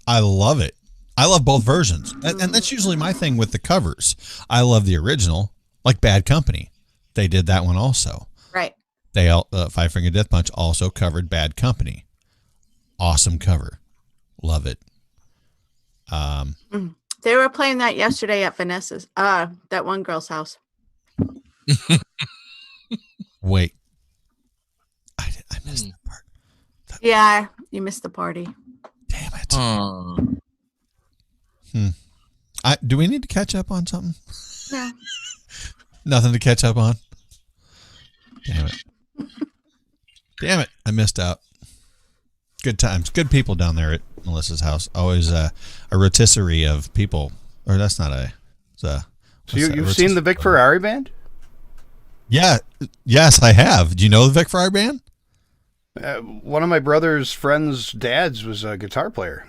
I love it. I love both versions. And that's usually my thing with the covers. I love the original, like Bad Company. They did that one also. Right. They Five Finger Death Punch also covered Bad Company. Awesome cover. Love it. They were playing that yesterday at Vanessa's, that one girl's house. Wait. I missed that part. Yeah, you missed the party. Damn it. Do we need to catch up on something? Yeah. Nothing to catch up on? Damn it. Damn it. I missed out. Good times. Good people down there at Melissa's house. Always a rotisserie of people. Or that's not a... So you've seen the Vic Ferrari band? Yeah. Yes, I have. Do you know the Vic Ferrari band? One of my brother's friends' dads was a guitar player.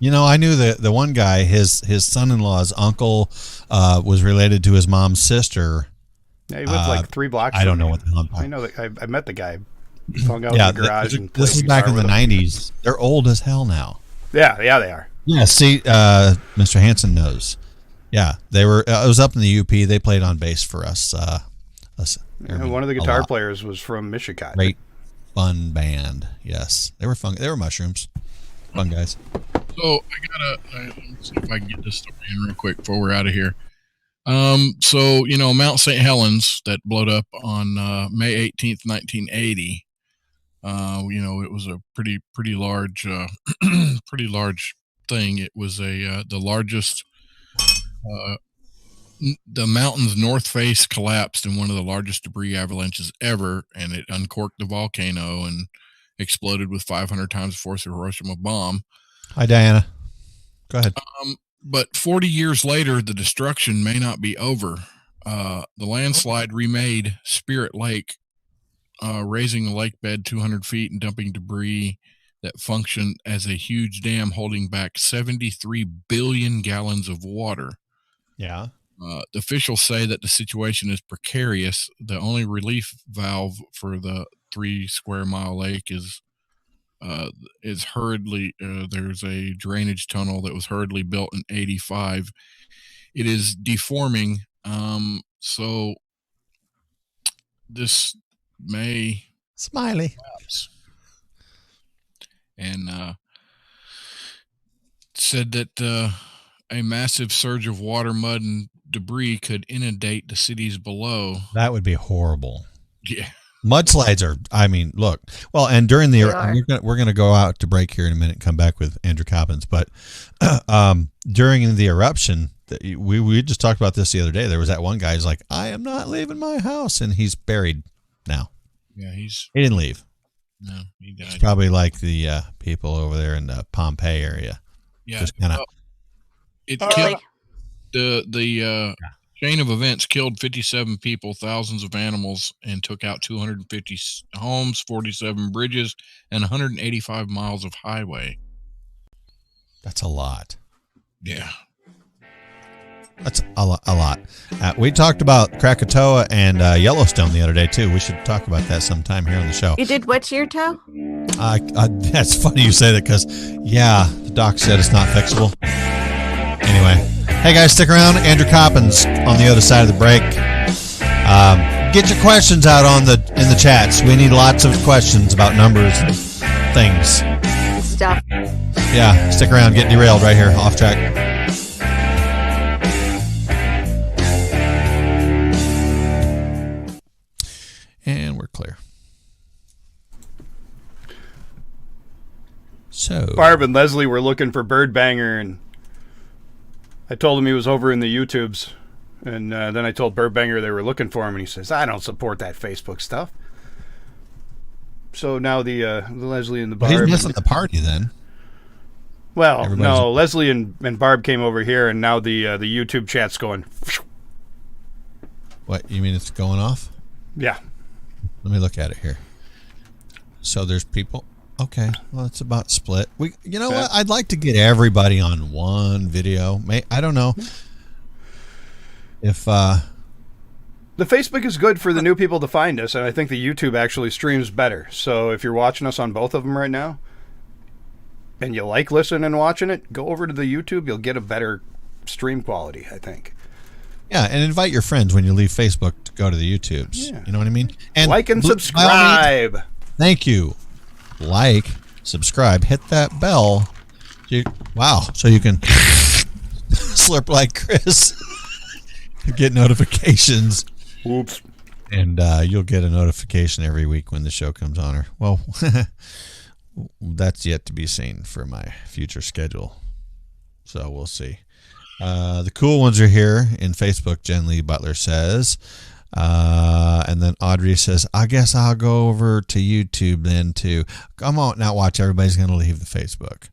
You know, I knew the one guy, his son-in-law's uncle was related to his mom's sister. Yeah, he lived like 3 blocks. I don't know what the hell. I know that I met the guy. Hung out Yeah, in the garage and played this is back in the guitar with him. 90s. They're old as hell now. Yeah, they are. Yeah, see, Mr. Hansen knows. Yeah, they were. It was up in the UP. They played on bass for us. One of the guitar players was from Michigan. Great, fun band. Yes, they were fun. They were mushrooms. Fun guys. So let me see if I can get this story in real quick before we're out of here. So Mount St. Helens that blowed up on May 18th, 1980. It was a pretty large, pretty large thing. It was the largest. The mountain's north face collapsed in one of the largest debris avalanches ever, and it uncorked the volcano and exploded with 500 times the force of a Hiroshima bomb. Hi, Diana. Go ahead. But 40 years later, the destruction may not be over. The landslide remade Spirit Lake, raising the lake bed 200 feet and dumping debris that functioned as a huge dam holding back 73 billion gallons of water. Yeah. The officials say that the situation is precarious. The only relief valve for the 3 square mile lake is hurriedly. There's a drainage tunnel that was hurriedly built in '85. It is deforming. So this may Smiley. collapse. And said that a massive surge of water, mud, and debris could inundate the cities below. That would be horrible. Yeah. Mudslides are, look, well, and during the, we're going to go out to break here in a minute and come back with Andrew Coppens, but during the eruption, we just talked about this the other day. There was that one guy who's like, I am not leaving my house, and he's buried now. Yeah, he didn't leave. No, he It's died. probably like the people over there in the Pompeii area. Yeah, Just kind of. it Really? killed the chain of events killed 57 people, thousands of animals, and took out 250 homes, 47 bridges, and 185 miles of highway. That's a lot. Yeah. That's a lot. We talked about Krakatoa and Yellowstone the other day, too. We should talk about that sometime here on the show. You did what to your toe? That's funny you say that because, yeah, the doc said it's not fixable. Anyway. Hey, guys, stick around. Andrew Coppens on the other side of the break. Get your questions out in the chats. We need lots of questions about numbers and things. Stuff. Yeah, stick around. Get derailed right here. Off track. And we're clear. So Barb and Leslie were looking for Bird Banger, and I told him he was over in the YouTubes. And then I told Bird Banger they were looking for him, and he says, I don't support that Facebook stuff. So now the Leslie and the Barb. he's missing the party then. Well, Everybody's- no, Leslie and Barb came over here, and now the YouTube chat's going. What, you mean it's going off? Yeah. Let me look at it here. So there's people. Okay, well, it's about split. You know what? I'd like to get everybody on one video. I don't know if the Facebook is good for the new people to find us, and I think the YouTube actually streams better. So if you're watching us on both of them right now, and you like listening and watching it, go over to the YouTube. You'll get a better stream quality, I think. yeah, and invite your friends when you leave Facebook to go to the YouTubes. Yeah. You know what I mean? And Like and by all means, subscribe. thank you. Like, subscribe, hit that bell. Wow, so you can slurp like Chris. Get notifications. Oops. And you'll get a notification every week when the show comes on. Or well, that's yet to be seen for my future schedule. So we'll see. The cool ones are here in Facebook, Jen Lee Butler says. And then Audrey says, I guess I'll go over to YouTube then too. Come on, now watch. Everybody's going to leave the Facebook.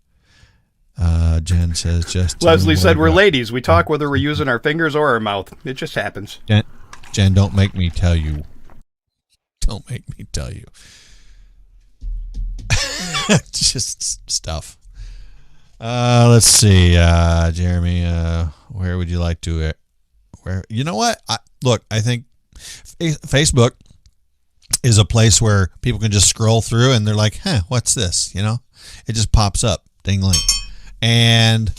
Jen says, just Leslie said we're ladies. We talk whether we're using our fingers or our mouth. It just happens. Jen, don't make me tell you. Don't make me tell you. Just stuff. Let's see, Jeremy. Where would you like to? Where you know what? I think Facebook is a place where people can just scroll through and they're like, "Huh, what's this?" You know, it just pops up, ding-ling, and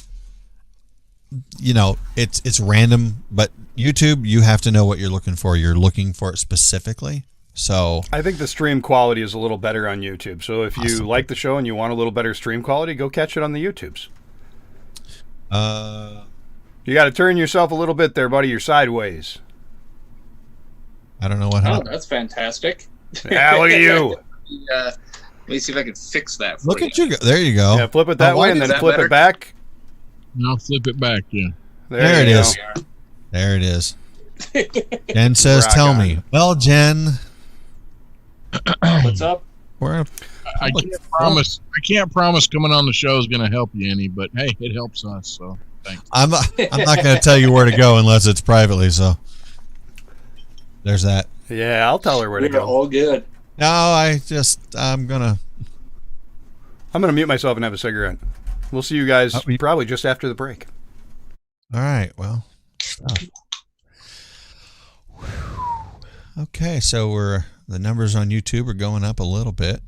you know it's random. But YouTube, you have to know what you're looking for. You're looking for it specifically. So I think the stream quality is a little better on YouTube. So if you like the show and you want a little better stream quality, go catch it on the YouTubes. You got to turn yourself a little bit there, buddy. You're sideways. I don't know what Oh, happened. that's fantastic. Yeah, look at you. Let me see if I can fix that for Look you. at you. There you go. Yeah, flip it that way and then that flip better? it back. Now flip it back, yeah. There it you is. go. There it is. Jen says, Rock "Tell on. me." Well, Jen, What's up? we're I can't promise coming on the show is going to help you any, but hey, it helps us. So thanks. I'm not going to tell you where to go unless it's privately. So there's that. Yeah, I'll tell her where to We're go. all good. No, I'm gonna. I'm going to mute myself and have a cigarette. We'll see you guys probably just after the break. All right. Well. Stuff. Okay, so the numbers on YouTube are going up a little bit,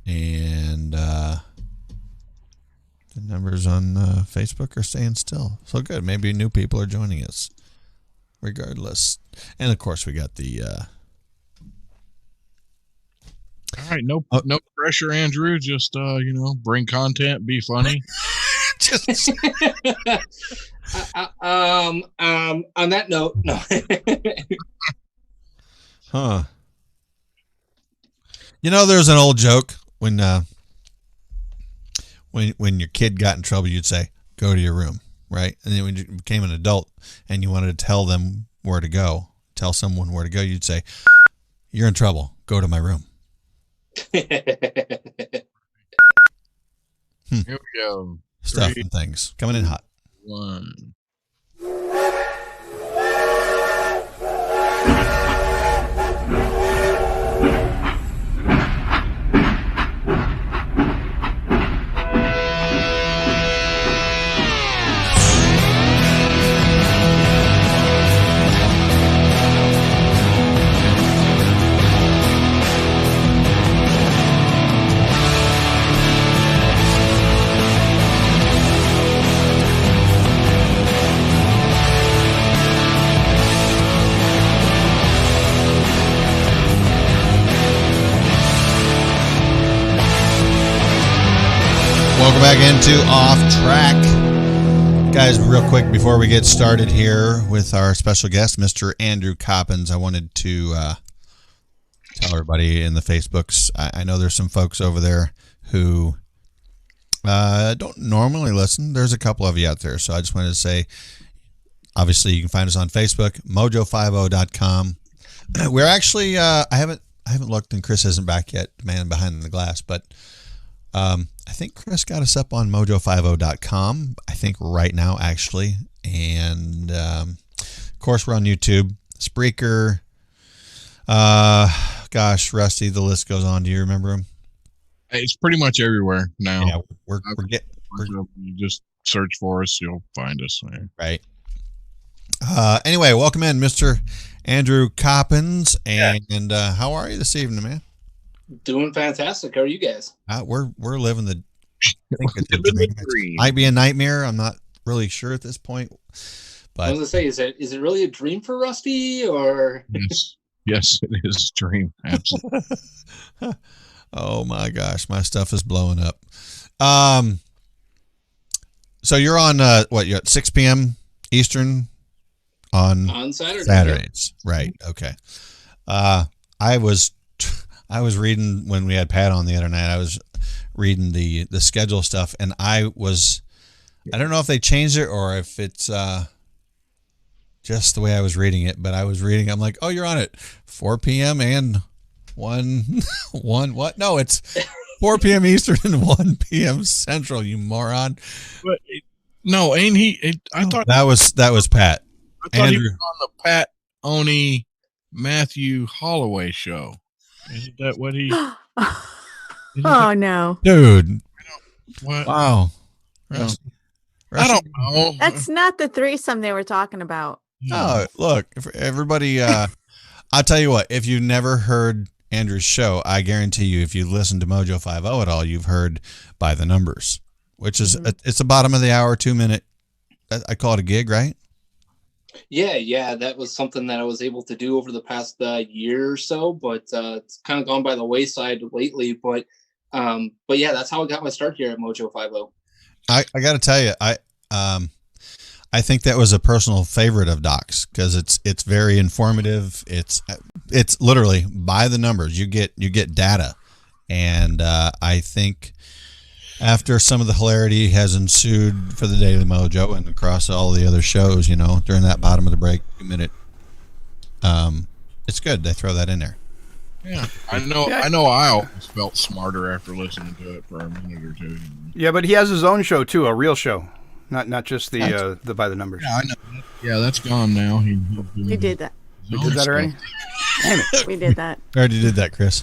and the numbers on Facebook are staying still. So good. Maybe new people are joining us, regardless. And of course, we got the. All right, no pressure, Andrew. Just bring content, be funny. Just On that note, no. huh. You know, there's an old joke when your kid got in trouble, you'd say, "Go to your room," right? And then when you became an adult and you wanted to tell them where to go, tell someone where to go, you'd say, "You're in trouble. Go to my room." Here we go. Stuff 3, and things coming in hot. 1. Welcome back into Off Track. Guys, real quick before we get started here with our special guest, Mr. Andrew Coppens, I wanted to tell everybody in the Facebooks, I know there's some folks over there who don't normally listen. There's a couple of you out there, so I just wanted to say, obviously, you can find us on Facebook, mojo50.com. We're actually, I haven't looked, and Chris isn't back yet, man behind the glass, but I think Chris got us up on mojo50.com, I think right now, actually. And, of course, we're on YouTube, Spreaker. Gosh, Rusty, the list goes on. Do you remember him? It's pretty much everywhere now. Yeah, we're you just search for us, you'll find us there. right. Anyway, welcome in, Mr. Andrew Coppens. And how are you this evening, man? Doing fantastic. How are you guys? We're living the. I think it's a dream. It might be a nightmare. I'm not really sure at this point. But I was gonna say, is it really a dream for Rusty, or? Yes, it is a dream. Absolutely. Oh my gosh, my stuff is blowing up. So you're on what? You're at 6 p.m. Eastern on Saturday. Saturdays, right? Okay. I was reading when we had Pat on the other night. I was reading the schedule stuff, and I don't know if they changed it or if it's just the way I was reading it. But I was reading. I'm like, oh, you're on at 4 p.m. and 1 what? No, it's 4 p.m. Eastern and 1 p.m. Central. You moron. But no, ain't he? I thought that was Pat. I thought Andrew. he was on the Pat Oni Matthew Holloway show. Isn't that what he? Oh no, Dude! What? Wow. I don't know. that's not the threesome they were talking about. Oh, look, everybody. I'll tell you what. If you've never heard Andrew's show, I guarantee you, if you listen to Mojo 50 at all, you've heard By the Numbers, which is it's the bottom of the hour, 2-minute. I call it a gig, right? Yeah, that was something that I was able to do over the past year or so, but it's kind of gone by the wayside lately. But yeah, that's how I got my start here at Mojo 50. I got to tell you, I think that was a personal favorite of Doc's because it's very informative. It's literally by the numbers. You get data, and I think after some of the hilarity has ensued for the Daily Mojo and across all the other shows, during that bottom of the break 2-minute, it's good they throw that in there. Yeah, I know. I always felt smarter after listening to it for a minute or two. Yeah, but he has his own show too, a real show, not just the By the Numbers. Yeah, I know. Yeah, that's gone now. We did that. We did that already. Damn it! We did that. I already did that, Chris.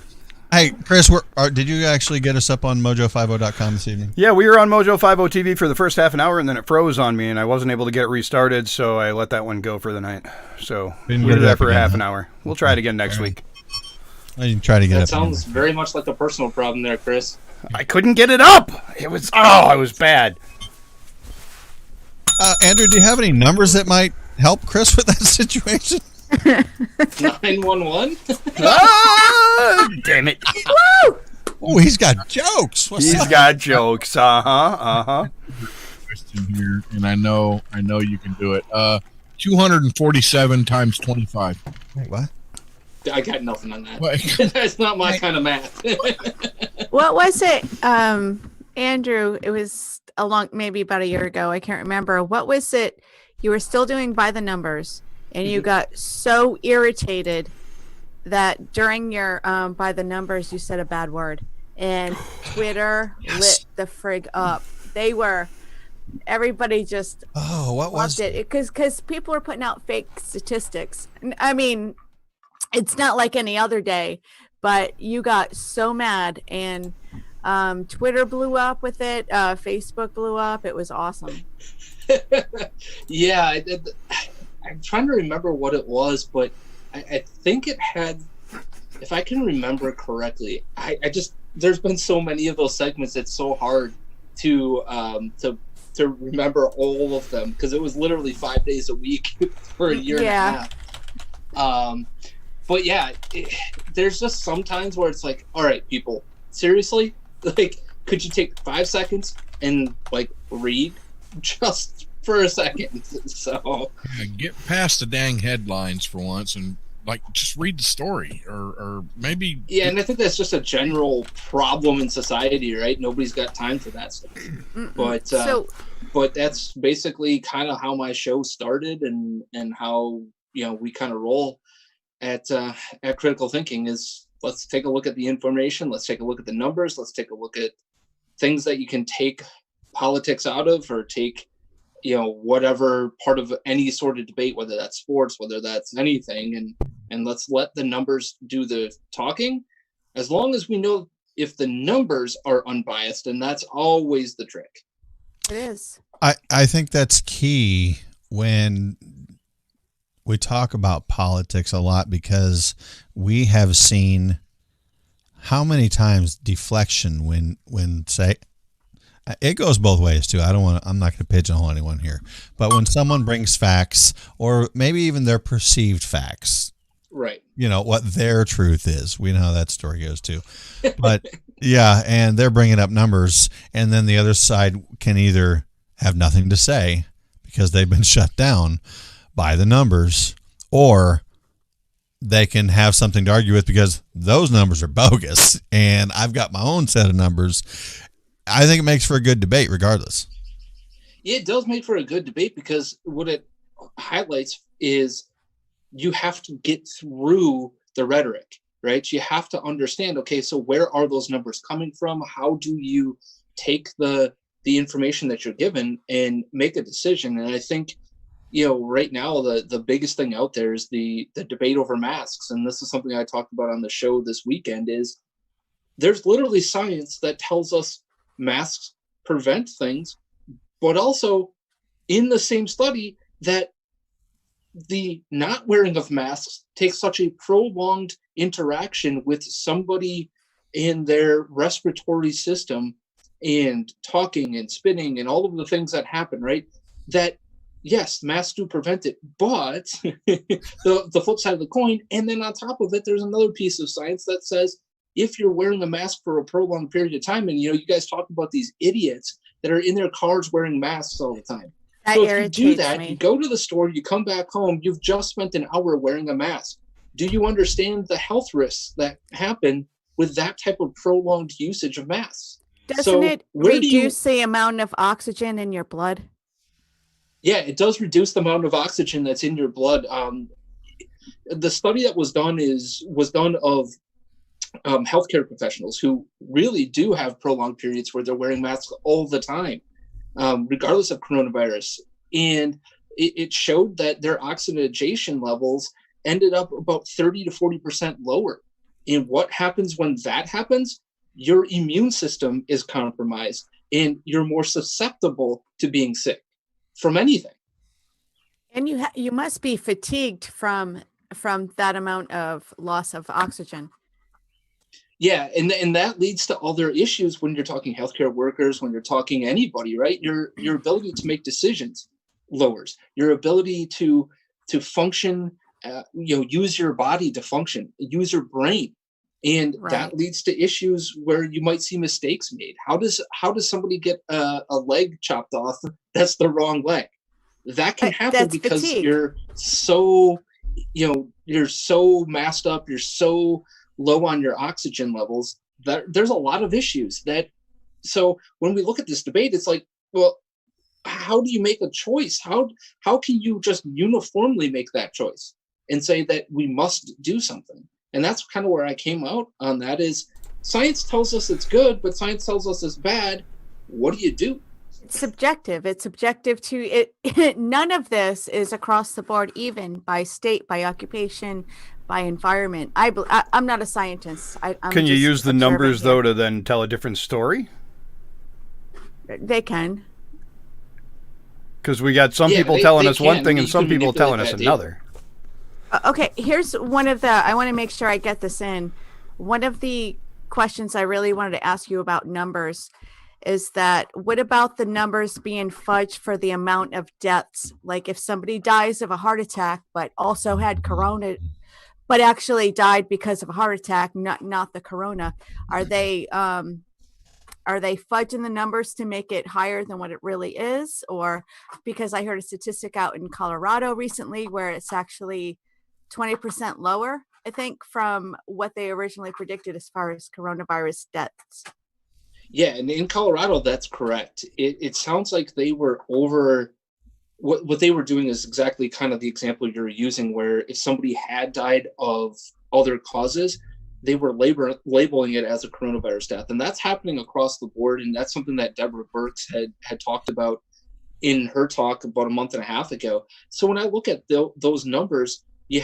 Hey, Chris, did you actually get us up on mojo50.com this evening? Yeah, we were on Mojo 50 TV for the first half an hour, and then it froze on me, and I wasn't able to get it restarted, so I let that one go for the night. So we were there for half an hour. We'll try it again next week. I can try to get That up. sounds very much like a personal problem there, Chris. I couldn't get it up. It was bad. Andrew, do you have any numbers that might help Chris with that situation? 911. Damn it! Oh, he's got jokes. He's got jokes. Question here, and I know you can do it. 247 times 25. Wait, what? I got nothing on that. That's not my kind of math. What was it, Andrew? It was maybe about a year ago. I can't remember. What was it? You were still doing By the Numbers, and you got so irritated that during your by the numbers you said a bad word, and Twitter lit the frig up. Everybody just what was it because people are putting out fake statistics. I mean, it's not like any other day, but you got so mad, and Twitter blew up with it. Facebook blew up. It was awesome. Yeah, I'm trying to remember what it was, but I think it had, if I can remember correctly, I just, there's been so many of those segments, it's so hard to remember all of them, because it was literally 5 days a week for a year and a half. But yeah, there's just sometimes where it's like, all right, people, seriously, like, could you take 5 seconds and like read just for a second? So yeah, get past the dang headlines for once and like just read the story, or maybe. Yeah, and I think that's just a general problem in society, right? Nobody's got time for that stuff. But that's basically kind of how my show started, and how, you know, we kind of roll at Critical Thinking. Is, let's take a look at the information, let's take a look at the numbers, let's take a look at things that you can take politics out of, or take, you know, whatever part of any sort of debate, whether that's sports, whether that's anything, and let's let the numbers do the talking, as long as we know if the numbers are unbiased, and that's always the trick. It is. I think that's key when we talk about politics a lot, because we have seen how many times deflection when say, it goes both ways too. I'm not going to pigeonhole anyone here, but when someone brings facts, or maybe even their perceived facts, right? You know what their truth is. We know how that story goes too, but yeah, and they're bringing up numbers, and then the other side can either have nothing to say because they've been shut down by the numbers, or they can have something to argue with because those numbers are bogus, and I've got my own set of numbers. I think it makes for a good debate regardless. Yeah, it does make for a good debate, because what it highlights is you have to get through the rhetoric, right? You have to understand, okay, so where are those numbers coming from? How do you take the information that you're given and make a decision? And I think, you know, right now the biggest thing out there is the debate over masks. And this is something I talked about on the show this weekend, is there's literally science that tells us masks prevent things, but also in the same study that the not wearing of masks takes such a prolonged interaction with somebody in their respiratory system, and talking and spitting and all of the things that happen, right? That yes, masks do prevent it, but the flip side of the coin, and then on top of it, there's another piece of science that says if you're wearing a mask for a prolonged period of time, and you know, you guys talk about these idiots that are in their cars wearing masks all the time. That so if you do that, me. you go to the store, you come back home, you've just spent an hour wearing a mask. Do you understand the health risks that happen with that type of prolonged usage of masks? Doesn't it reduce the amount of oxygen in your blood? Yeah, it does reduce the amount of oxygen that's in your blood. The study that was done of healthcare professionals who really do have prolonged periods where they're wearing masks all the time, regardless of coronavirus. And it showed that their oxygenation levels ended up about 30 to 40% lower. And what happens when that happens? Your immune system is compromised, and you're more susceptible to being sick from anything. And you must be fatigued from that amount of loss of oxygen. Yeah, and that leads to other issues when you're talking healthcare workers, when you're talking anybody, right? Your ability to make decisions lowers. Your ability to function, use your body to function, use your brain. And that leads to issues where you might see mistakes made. How does somebody get a leg chopped off that's the wrong leg? That can happen because fatigue. You're so masked up, you're so low on your oxygen levels that there's a lot of issues so when we look at this debate, it's like, well, how do you make a choice? How can you just uniformly make that choice and say that we must do something? And that's kind of where I came out on that is science tells us it's good, but science tells us it's bad. What do you do? It's subjective. It's subjective to it. None of this is across the board, even by state, by occupation, by environment. I'm not a scientist. I'm Can you just use the observing numbers, here. though, to then tell a different story? They can. Because we got some Yeah, people they telling us one can. thing You and some can people telling manipulate us that data. another. Okay, here's one of the, I want to make sure I get this in. One of the questions I really wanted to ask you about numbers is that what about the numbers being fudged for the amount of deaths? Like if somebody dies of a heart attack, but also had corona, but actually died because of a heart attack, not the corona, are they fudging the numbers to make it higher than what it really is? Or because I heard a statistic out in Colorado recently where it's actually 20% lower, I think, from what they originally predicted as far as coronavirus deaths. Yeah, and in Colorado, that's correct. It sounds like they were over. What they were doing is exactly kind of the example you're using, where if somebody had died of other causes, they were labeling it as a coronavirus death, and that's happening across the board. And that's something that Deborah Birx had talked about in her talk about a month and a half ago. So when I look at those numbers, you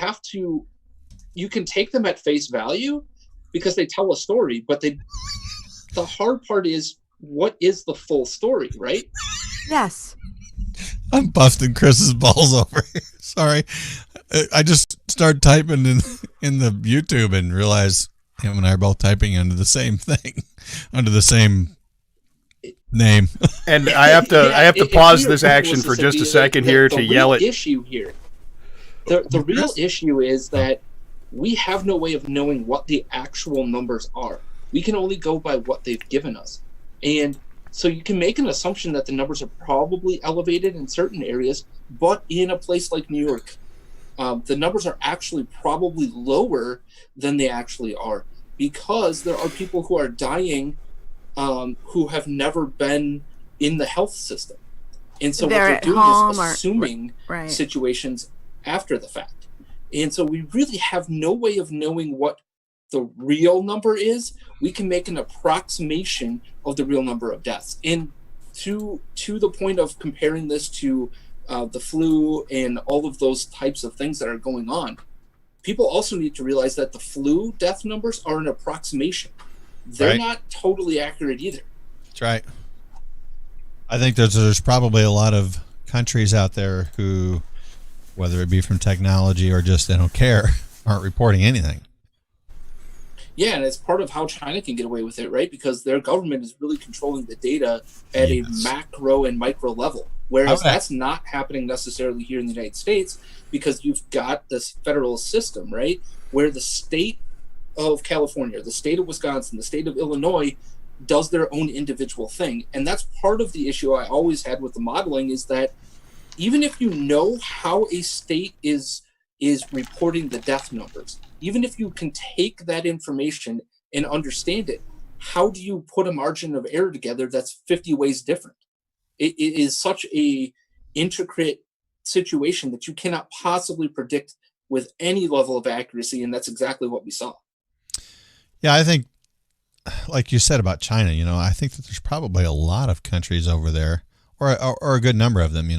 can take them at face value because they tell a story, but the hard part is, what is the full story, right? Yes. I'm busting Chris's balls over here. Sorry. I just started typing in the YouTube and realized him and I are both typing under the same thing, under the same name. And I have to pause this action for just a second here to yell at. The issue here, the real issue is that we have no way of knowing what the actual numbers are. We can only go by what they've given us. And so you can make an assumption that the numbers are probably elevated in certain areas, but in a place like New York, the numbers are actually probably lower than they actually are, because there are people who are dying who have never been in the health system. And so They're what they're at doing home is assuming right. situations after the fact. And so we really have no way of knowing what the real number is. We can make an approximation of the real number of deaths. And to the point of comparing this to the flu and all of those types of things that are going on, people also need to realize that the flu death numbers are an approximation. They're not totally accurate either. That's right. I think there's probably a lot of countries out there who, whether it be from technology or just they don't care, aren't reporting anything. Yeah, and it's part of how China can get away with it, right? Because their government is really controlling the data at a macro and micro level. Whereas that's not happening necessarily here in the United States, because you've got this federal system, right? Where the state of California, the state of Wisconsin, the state of Illinois does their own individual thing. And that's part of the issue I always had with the modeling, is that even if you know how a state is reporting the death numbers, even if you can take that information and understand it, how do you put a margin of error together that's 50 ways different? It is such a intricate situation that you cannot possibly predict with any level of accuracy, and that's exactly what we saw. Yeah, I think, like you said about China, I think that there's probably a lot of countries over there, or a good number of them,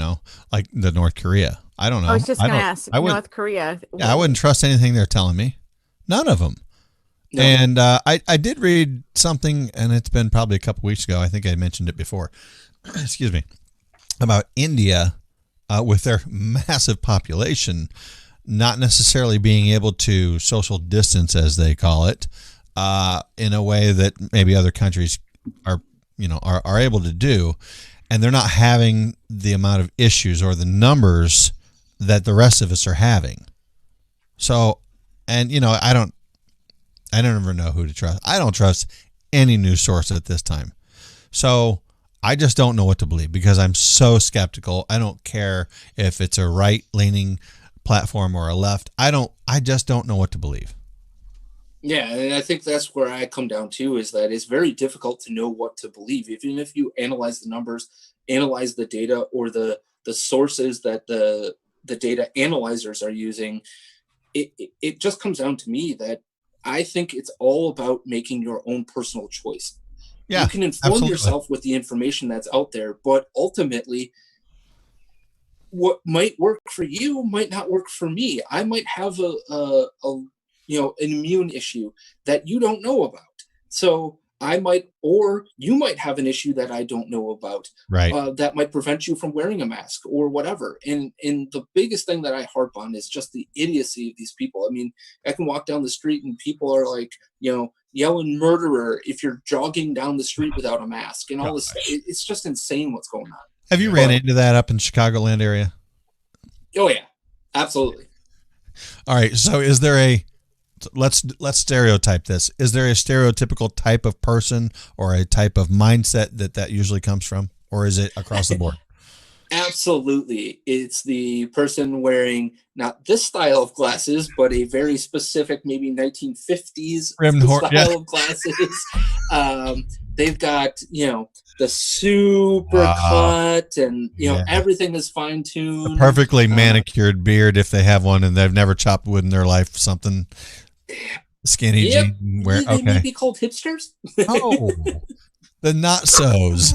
like the North Korea. I don't know. I was just going to ask, North Korea. Yeah, I wouldn't trust anything they're telling me. None of them. No. And I did read something, and it's been probably a couple weeks ago. I think I mentioned it before. Excuse me. About India with their massive population not necessarily being able to social distance, as they call it, in a way that maybe other countries are able to do. And they're not having the amount of issues or the numbers that the rest of us are having. So, and I don't ever know who to trust. I don't trust any news source at this time. So I just don't know what to believe, because I'm so skeptical. I don't care if it's a right-leaning platform or a left. I just don't know what to believe. Yeah, and I think that's where I come down to, is that it's very difficult to know what to believe. Even if you analyze the numbers, analyze the data, or the sources that the data analyzers are using, it just comes down to me that I think it's all about making your own personal choice. Yeah, you can inform absolutely. yourself with the information that's out there, but ultimately what might work for you might not work for me. I might have a an immune issue that you don't know about. So I might, or you might have an issue that I don't know about, right? That might prevent you from wearing a mask or whatever. And the biggest thing that I harp on is just the idiocy of these people. I mean, I can walk down the street and people are like, yelling murderer if you're jogging down the street without a mask and all this. It's just insane what's going on. Have you ran into that up in Chicagoland area? Oh yeah, absolutely. All right. So is there let's stereotype this. Is there a stereotypical type of person or a type of mindset that usually comes from, or is it across the board? Absolutely. It's the person wearing not this style of glasses, but a very specific, maybe 1950s style of glasses. They've got, the super cut and, everything is fine tuned. Perfectly manicured beard if they have one and they've never chopped wood in their life, something skinny jean wear. They may be called hipsters. Oh, the not-sos.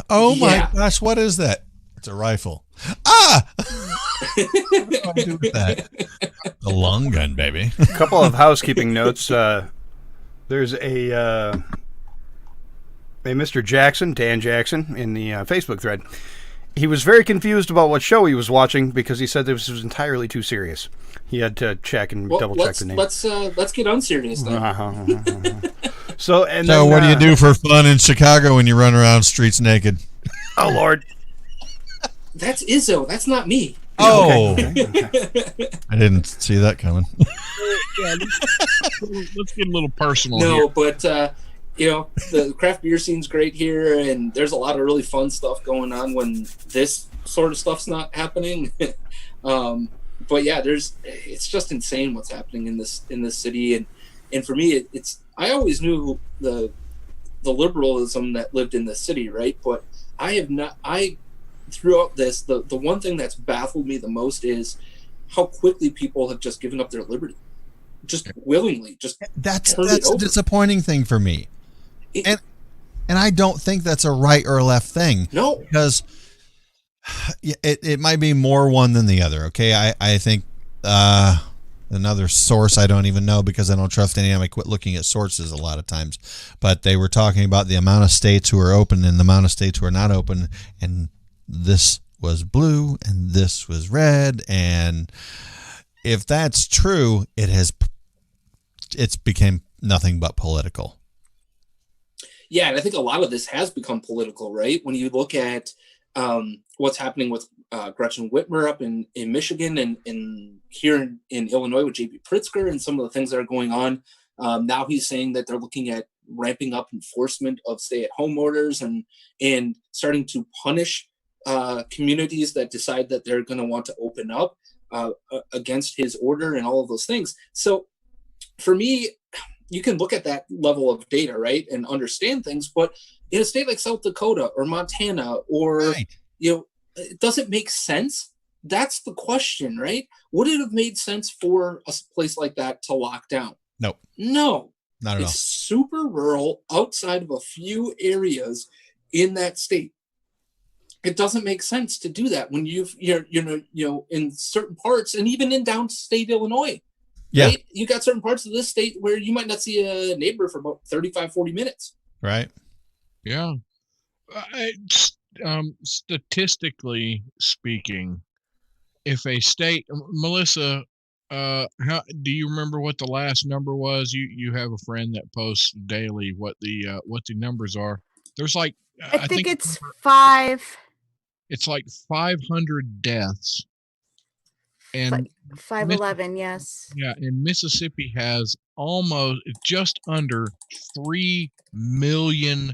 Oh my gosh, what is that? It's a rifle. Ah! What do I do with that? The long gun, baby. A couple of housekeeping notes. There's a Mr. Jackson, Dan Jackson, in the Facebook thread. He was very confused about what show he was watching because he said this was entirely too serious. He had to check and double check the name. Let's get unserious then. So what do you do for fun in Chicago when you run around streets naked? Oh Lord, that's Izzo. That's not me. Oh, okay. I didn't see that coming. Let's get a little personal. No, here. But the craft beer scene's great here, and there's a lot of really fun stuff going on when this sort of stuff's not happening. But yeah, it's just insane what's happening in this city, and for me, I always knew the liberalism that lived in the city, right? But throughout this, the one thing that's baffled me the most is how quickly people have just given up their liberty, just willingly. That's a disappointing thing for me, and I don't think that's a right or a left thing. No, because it might be more one than the other. Okay, I think another source I don't even know because I don't trust any of them. I quit looking at sources a lot of times, but they were talking about the amount of states who are open and the amount of states who are not open, and this was blue and this was red, and if that's true, it's became nothing but political. Yeah, and I think a lot of this has become political, right? When you look at what's happening with Gretchen Whitmer up in Michigan and here in Illinois with J.B. Pritzker and some of the things that are going on. Now he's saying that they're looking at ramping up enforcement of stay-at-home orders and starting to punish communities that decide that they're going to want to open up against his order and all of those things. So for me, you can look at that level of data, right, and understand things, but in a state like South Dakota or Montana or, does it make sense? That's the question, right? Would it have made sense for a place like that to lock down? No. No. Not at all. It's super rural outside of a few areas in that state. It doesn't make sense to do that when you're in certain parts and even in downstate Illinois. Yeah. Right? You got certain parts of this state where you might not see a neighbor for about 35, 40 minutes. Right. Yeah. Statistically speaking, if a state, Melissa, how do you remember what the last number was? You have a friend that posts daily what the numbers are. There's like I think it's 5. It's like 500 deaths. And 511, yes. Yeah, and Mississippi has almost just under 3 million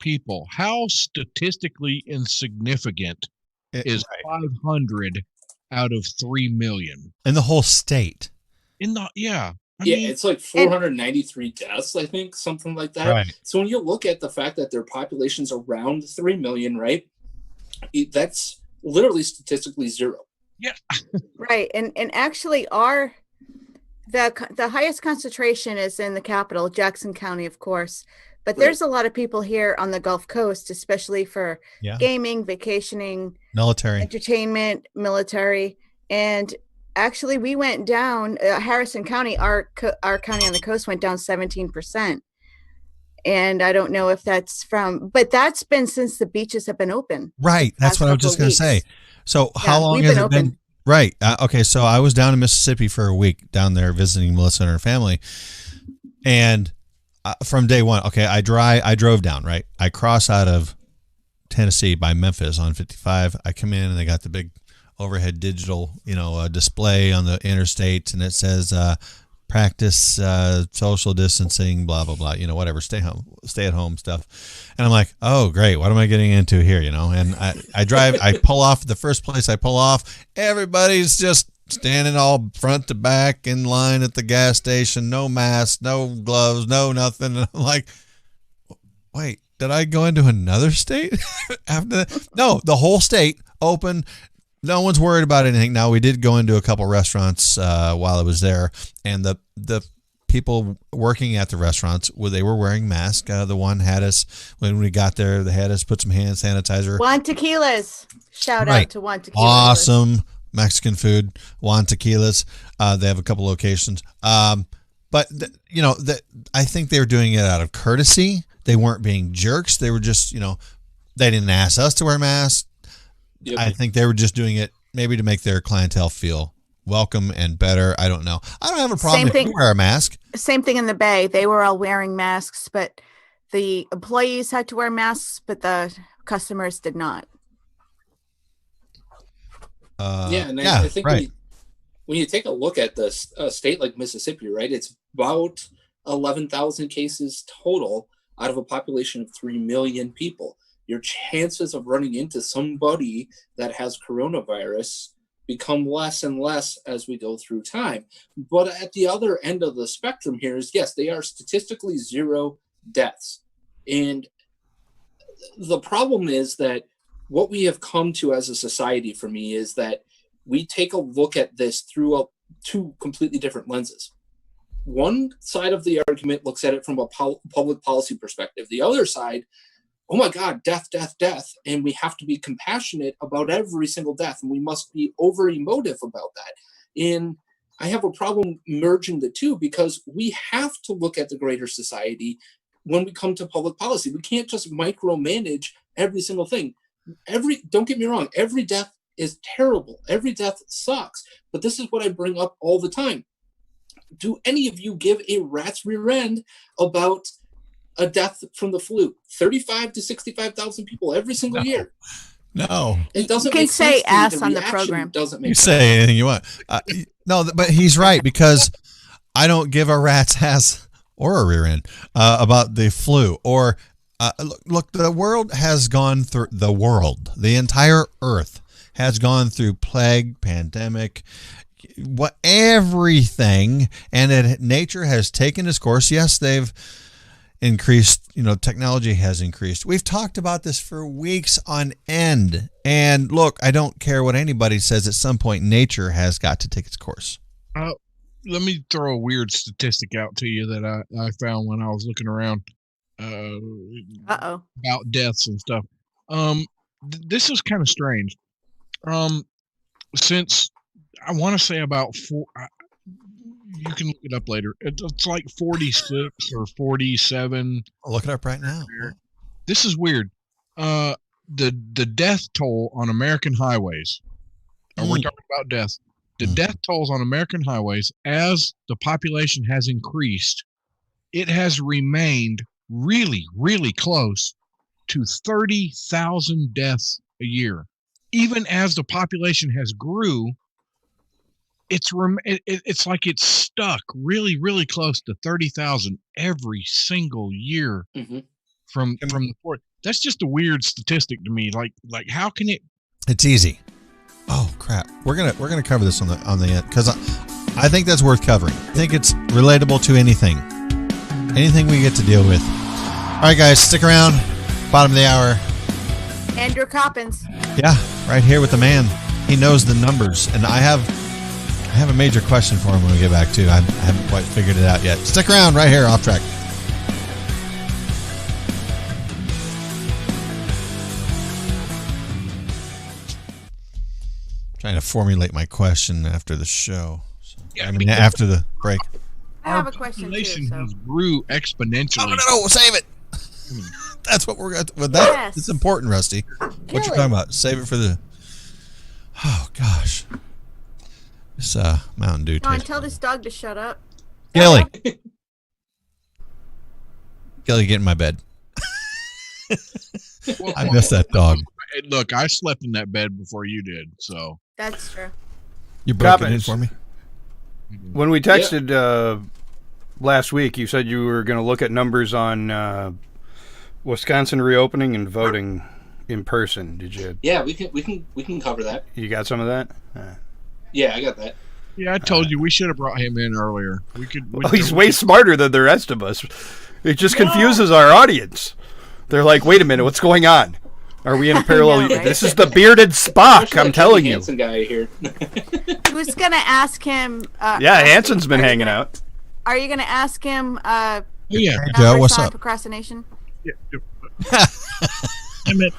people. How statistically insignificant is 500 out of 3 million in the whole state? I mean, it's like 493 deaths, I think, something like that. Right. So when you look at the fact that their population's around 3 million, right? That's literally statistically zero. Yeah. Right. And actually The highest concentration is in the capital, Jackson County, of course. But there's a lot of people here on the Gulf Coast, especially for gaming, vacationing, military, entertainment, military. And actually, we went down, Harrison County, our county on the coast went down 17%. And I don't know if that's but that's been since the beaches have been open. Right. That's what I was just going to say. So how long has it been? Right. Okay. So I was down in Mississippi for a week down there visiting Melissa and her family. And from day one, okay, I drove down, right? I cross out of Tennessee by Memphis on 55. I come in and they got the big overhead digital, display on the interstate, and it says, practice social distancing, blah, blah, blah, whatever, stay at home stuff. And I'm like, oh, great. What am I getting into here? And I drive, I pull off. The first place I pull off, everybody's just standing all front to back in line at the gas station, no mask, no gloves, no nothing. And I'm like, wait, did I go into another state? After that? No, the whole state open. No one's worried about anything. Now, we did go into a couple restaurants while I was there, and the people working at the restaurants, they were wearing masks. The one had us, when we got there, they had us put some hand sanitizer. Juan Tequilas. Shout out to Juan Tequilas. Awesome Mexican food, Juan Tequilas. They have a couple locations. But, I think they were doing it out of courtesy. They weren't being jerks. They were just, they didn't ask us to wear masks. Yep. I think they were just doing it maybe to make their clientele feel welcome and better. I don't know. I don't have a problem if you wear a mask. Same thing in the Bay. They were all wearing masks, but the employees had to wear masks, but the customers did not. I think when you take a look at this state like Mississippi, right, it's about 11,000 cases total out of a population of 3 million people. Your chances of running into somebody that has coronavirus become less and less as we go through time. But at the other end of the spectrum here is, yes, they are statistically 0 deaths. And the problem is that what we have come to as a society, for me, is that we take a look at this through 2 completely different lenses. One side of the argument looks at it from a public policy perspective. The other side, oh my God, death, death, death. And we have to be compassionate about every single death. And we must be over emotive about that. And I have a problem merging the two, because we have to look at the greater society when we come to public policy. We can't just micromanage every single thing. Don't get me wrong, every death is terrible. Every death sucks. But this is what I bring up all the time. Do any of you give a rat's rear end about a death from the flu? 35 to 65,000 people every single year. No, it doesn't. You can say ass on the program. Doesn't make you sense. Say anything you want. No, but he's right, because I don't give a rat's ass or a rear end about the flu. Or look, the world has gone through the entire earth has gone through plague, pandemic, everything, and nature has taken its course. Yes, they've increased, technology has increased. We've talked about this for weeks on end. And look, I don't care what anybody says, at some point nature has got to take its course. Let me throw a weird statistic out to you that I found when I was looking around about deaths and stuff. This is kind of strange. Since I want to say about 4, you can look it up later. It's like 46 or 47. I'll look it up right now. This is weird. The death toll on American highways. We're talking about death. The death tolls on American highways, as the population has increased, it has remained really, really close to 30,000 deaths a year. Even as the population has grew, it's like it's stuck really, really close to 30,000 every single year from the port. That's just a weird statistic to me. Like how can it? It's easy. Oh crap! We're gonna cover this on the end, because I think that's worth covering. I think it's relatable to anything we get to deal with. All right, guys, stick around. Bottom of the hour. Andrew Coppens. Yeah, right here with the man. He knows the numbers, and I have have a major question for him when we get back, too. I haven't quite figured it out yet. Stick around right here, Off Track. Trying to formulate my question after the show. After the break. I have a question too. Population So. has grew exponentially. No, save it. That's what we're going to. Well, that it's important, Rusty. What you talking about? Save it for the. Oh gosh. This Mountain Dew. Come on, tell this dog to shut up. Gilly. Gilly, get in my bed. I miss that dog. Hey, look, I slept in that bed before you did, so. That's true. You broke it in for me? When we texted last week, you said you were going to look at numbers on Wisconsin reopening and voting in person. Did you? Yeah, we can cover that. You got some of that? Yeah, I got that. Yeah, I told you we should have brought him in earlier. We could. Well, he's way smarter than the rest of us. It just confuses our audience. They're like, "Wait a minute, what's going on? Are we in a parallel? know, right? This is the bearded Spock. I'm telling you." Hansen guy here. Who's gonna ask him? Yeah, Hansen's been hanging out. Are you gonna ask him? Yeah. Hey, Joe, what's up? Procrastination. Yeah. I meant.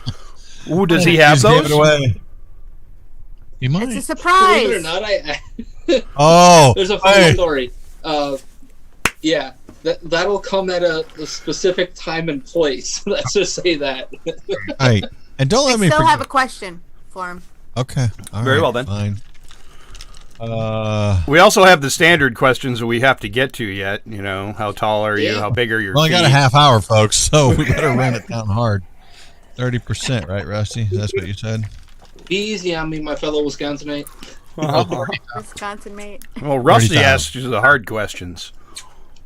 Ooh, does he have Just gave those? it away. He might. It's a Believe it or surprise. not, Oh, there's a funny story. Yeah, that'll come at a specific time and place. Let's just say that. Right. And don't let I me still forget. have a question for him. Okay. All Very right, well then. Fine. We also have the standard questions that we have to get to yet. You know, how tall are you? Yeah. How big are your We only feet? got a half hour, folks, so we better run it down hard. 30%, right, Rusty? That's what you said? Be easy on me, my fellow Wisconsinite. Wisconsin mate. Well, Rusty 30,000. asked you the hard questions.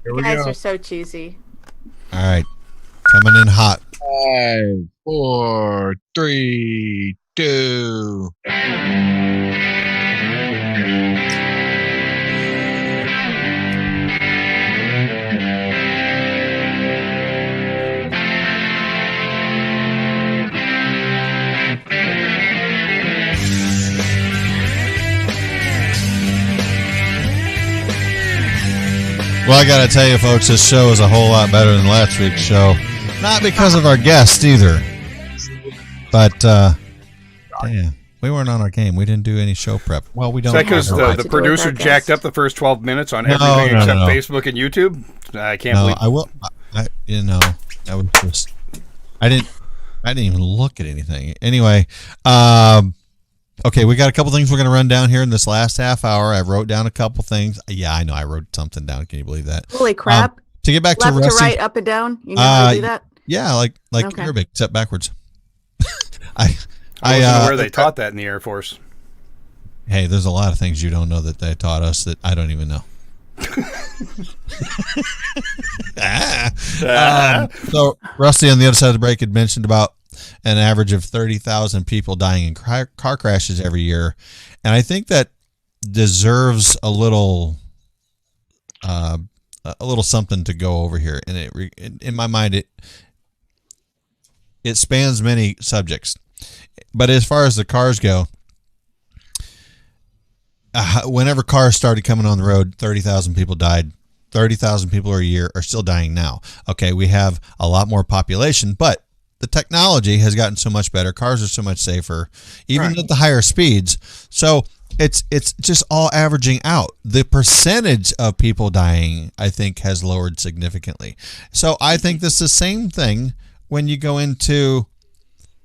Here You we guys go. are so cheesy. All right. Coming in hot. 5, 4, 3, 2. Well, I got to tell you, folks, this show is a whole lot better than last week's show. Not because of our guest either. But, damn, we weren't on our game. We didn't do any show prep. Well, we Is don't. that because have a lot the to do with producer our jacked guest. up the first 12 minutes on No, everything no, except no. Facebook and YouTube? I can't No, believe. I will. That was just. I didn't even look at anything. Anyway, okay, we got a couple things we're going to run down here in this last half hour. I wrote down a couple things. Yeah, I know. I wrote something down. Can you believe that? Holy crap! To get back to Left to Rusty. right, up and down. You know how to do that? Yeah, like Okay. Arabic, except backwards. I wasn't aware they taught that in the Air Force. Hey, there's a lot of things you don't know that they taught us that I don't even know. So Rusty on the other side of the break had mentioned about an average of 30,000 people dying in car crashes every year, and I think that deserves a little something to go over here. And in my mind, it spans many subjects, but as far as the cars go. Whenever cars started coming on the road, 30,000 people died. 30,000 people a year are still dying now. Okay, we have a lot more population, but the technology has gotten so much better. Cars are so much safer, even at the higher speeds. So it's just all averaging out. The percentage of people dying, I think, has lowered significantly. So I think this is the same thing when you go into,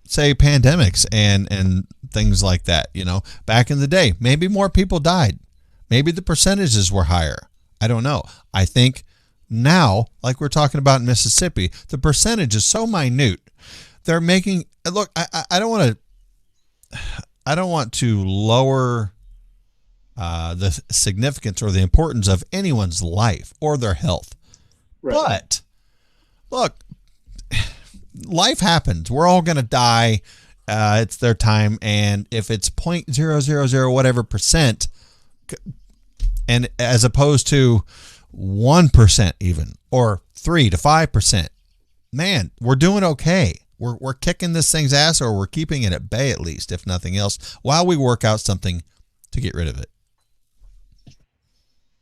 say, pandemics and things like that. You know, back in the day, maybe more people died. Maybe the percentages were higher. I don't know. I think now, like we're talking about in Mississippi, the percentage is so minute. They're making look. I don't want to lower the significance or the importance of anyone's life or their health, but look, life happens. We're all going to die. It's their time. And if it's 0.000 whatever percent, and as opposed to 1% even, or 3 to 5%, man, we're doing okay. We're kicking this thing's ass, or we're keeping it at bay at least, if nothing else, while we work out something to get rid of it.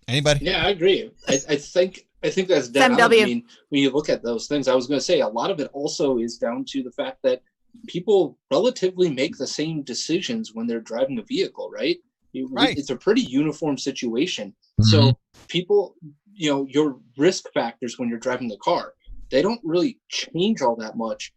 Anybody? Yeah, I agree. I think that's dead on. I mean, when you look at those things, I was going to say a lot of it also is down to the fact that people relatively make the same decisions when they're driving a vehicle, right? It's a pretty uniform situation. So people, your risk factors when you're driving the car, they don't really change all that much.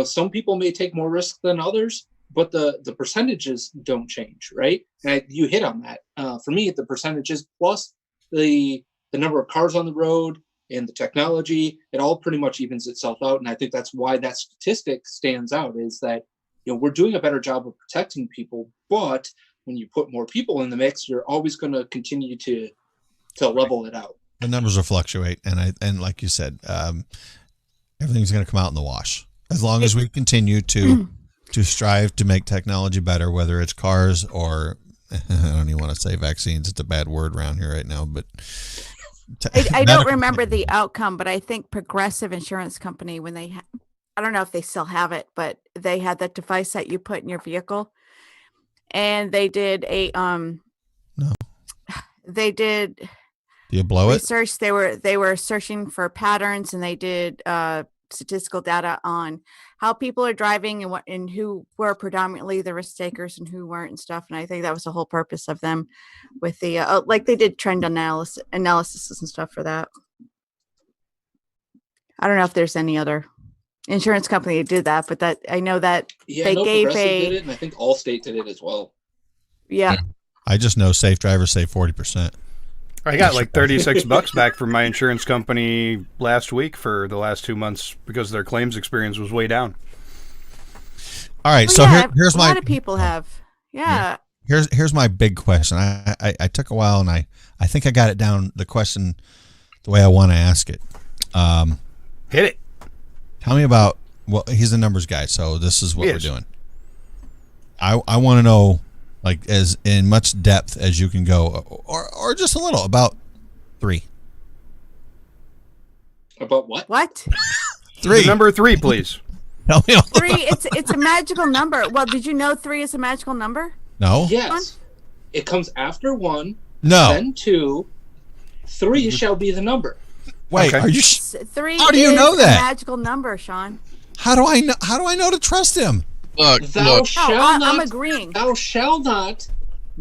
Some people may take more risk than others, but the percentages don't change, right? And you hit on that. For me, the percentages plus the number of cars on the road and the technology, it all pretty much evens itself out. And I think that's why that statistic stands out, is that we're doing a better job of protecting people, but when you put more people in the mix, you're always going to continue to level it out. The numbers will fluctuate, and like you said, everything's going to come out in the wash as long as we continue to strive to make technology better, whether it's cars or I don't even want to say vaccines. It's a bad word around here right now, but I don't remember the outcome, but I think Progressive Insurance Company, when they I don't know if they still have it, but they had that device that you put in your vehicle, and they did a they did. Do you blow research. They were searching for patterns, and they did statistical data on how people are driving and who were predominantly the risk takers and who weren't and stuff. And I think that was the whole purpose of them with the like they did trend analysis and stuff for that. I don't know if there's any other insurance company that did that, but that I know that they gave did it, and I think Allstate did it as well. Yeah. I just know safe drivers save 40%. I got like $36 back from my insurance company last week for the last 2 months because their claims experience was way down. All right, here's a my. A lot of people have. Yeah. Here's my big question. I took a while, and I think I got it down. The question, the way I want to ask it. Hit it. Tell me about. Well, he's a numbers guy, so this is what we're doing. I want to know, like, as in much depth as you can go, or just a little, about 3. About what? What? 3. The number 3, please. Tell me all 3. It's a magical number. Well, did you know 3 is a magical number? No. Yes. It comes after 1. No. Then 2. 3 shall be the number. Wait, okay. Are you? 3. How do you know that? A magical number, Sean. How do I know? How do I know to trust him? Thou shalt not. I'm agreeing. Thou shalt not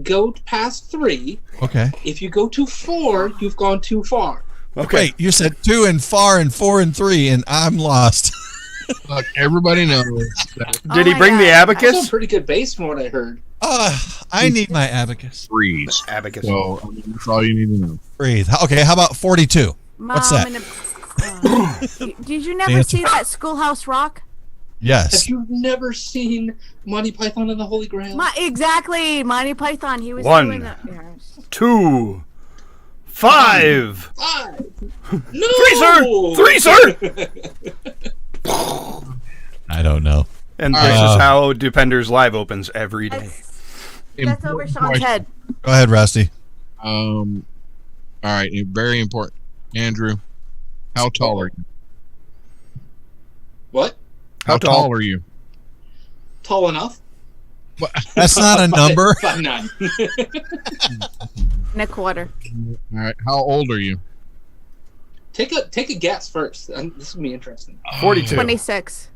go past 3. Okay. If you go to 4, you've gone too far. Okay. Wait, you said 2 and far and 4 and 3, and I'm lost. Look, everybody knows that. Did he bring the That's abacus? a pretty good base from what I heard. I need my abacus. Freeze. Abacus. So I mean, that's all you need to know. Breathe. Okay, how about 42? What's that? Did you never see that Schoolhouse Rock? Yes. Have you never seen Monty Python and the Holy Grail? Exactly, Monty Python. He was 1, doing that. 2, 5. 5. No. 3, sir. I don't know. And this is how Dependers Live opens every day. That's over Sean's head. Go ahead, Rusty. All right, very important. Andrew, how tall are you? What? How tall are you? Tall enough? That's not a number. 5'9". And a quarter. All right, how old are you? Take a guess first. This will be interesting. 42. 26.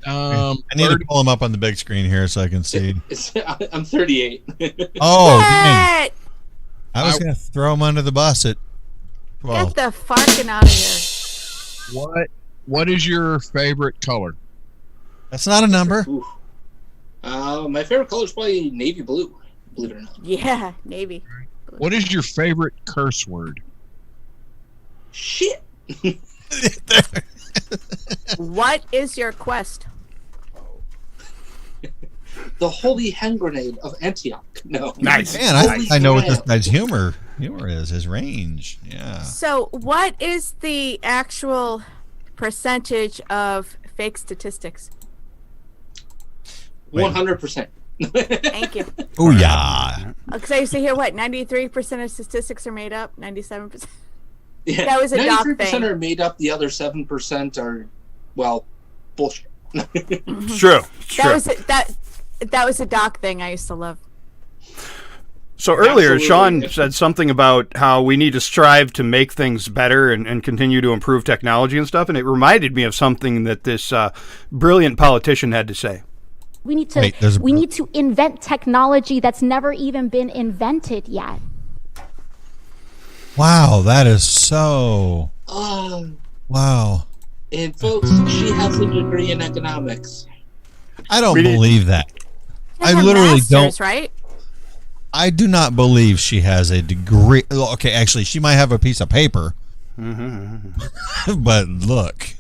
I need to pull him up on the big screen here so I can see. I'm 38. Oh, dang. What? I was going to throw him under the bus at 12. Get the farting out of here. What is your favorite color? That's not a number. Ooh. My favorite color is probably navy blue, believe it or not. Yeah, Navy. What is your favorite curse word? Shit. What is your quest? The holy hand grenade of Antioch. No. Nice. Man, I know what this guy's humor is, his range. Yeah. So, what is the actual percentage of fake statistics? 100%. Thank you. Oh, yeah. Because I used to hear 93% of statistics are made up, 97%. Yeah, That was a doc 93% thing. are made up. The other 7% are, well, bullshit. It's true. It's true. That was a doc thing I used to love. So earlier, Absolutely. Sean said something about how we need to strive to make things better and continue to improve technology and stuff, and it reminded me of something that this brilliant politician had to say. We need to invent technology that's never even been invented yet. Wow, that is so. Wow. And folks, she has a degree in economics. I don't believe that. I Her literally masters, don't. Right? I do not believe she has a degree. Okay, actually, she might have a piece of paper. But look,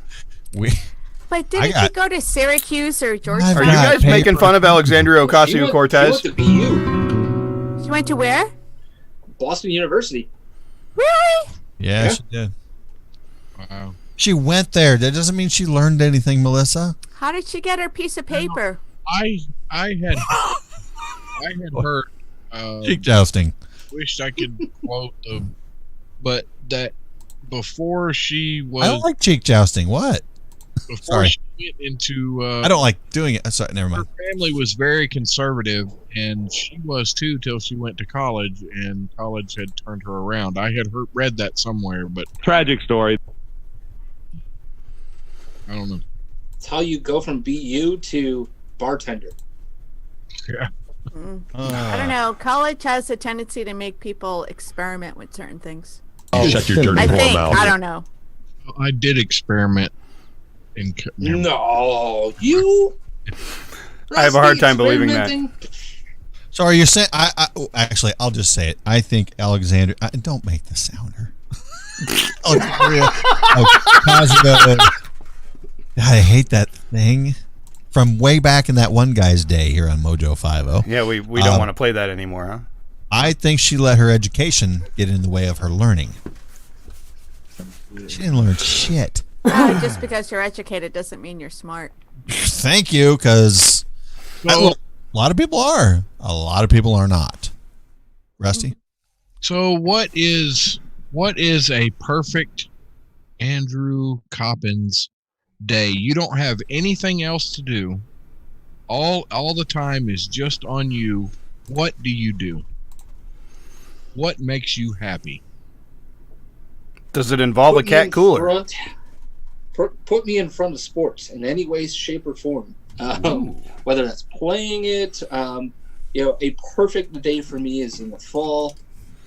But didn't she go to Syracuse or Georgetown? Are you guys making fun of Alexandria Ocasio-Cortez? She went to BU. She went to where? Boston University. Really? Yeah, she did. Wow. She went there. That doesn't mean she learned anything, Melissa. How did she get her piece of paper? I had heard. Cheek jousting. Wished I could quote them, but that before she was. I don't like cheek jousting. What? Before Sorry. she went into. I don't like doing it. Sorry, never mind. Her family was very conservative, and she was too till she went to college, and college had turned her around. I had read that somewhere, but tragic story. I don't know. It's how you go from BU to bartender. Yeah. I don't know. College has a tendency to make people experiment with certain things. Shut your dirty I whore think. mouth. I don't know. I did experiment. No, you. I have a hard time believing that. So are you saying? Actually, I'll just say it. I think Alexandria. Don't make the sounder. Alexandria Ocasio. God, I hate that thing. From way back in that one guy's day here on Mojo 50. Yeah, we don't want to play that anymore, huh? I think she let her education get in the way of her learning. She didn't learn shit. Just because you're educated doesn't mean you're smart. Thank you, because a lot of people are. A lot of people are not. Rusty? So what is a perfect Andrew Coppens day? You don't have anything else to do. All the time is just on you. What do you do? What makes you happy? Does it involve a cat cooler? Put me in front of sports in any way, shape, or form. Whether that's playing it, a perfect day for me is in the fall.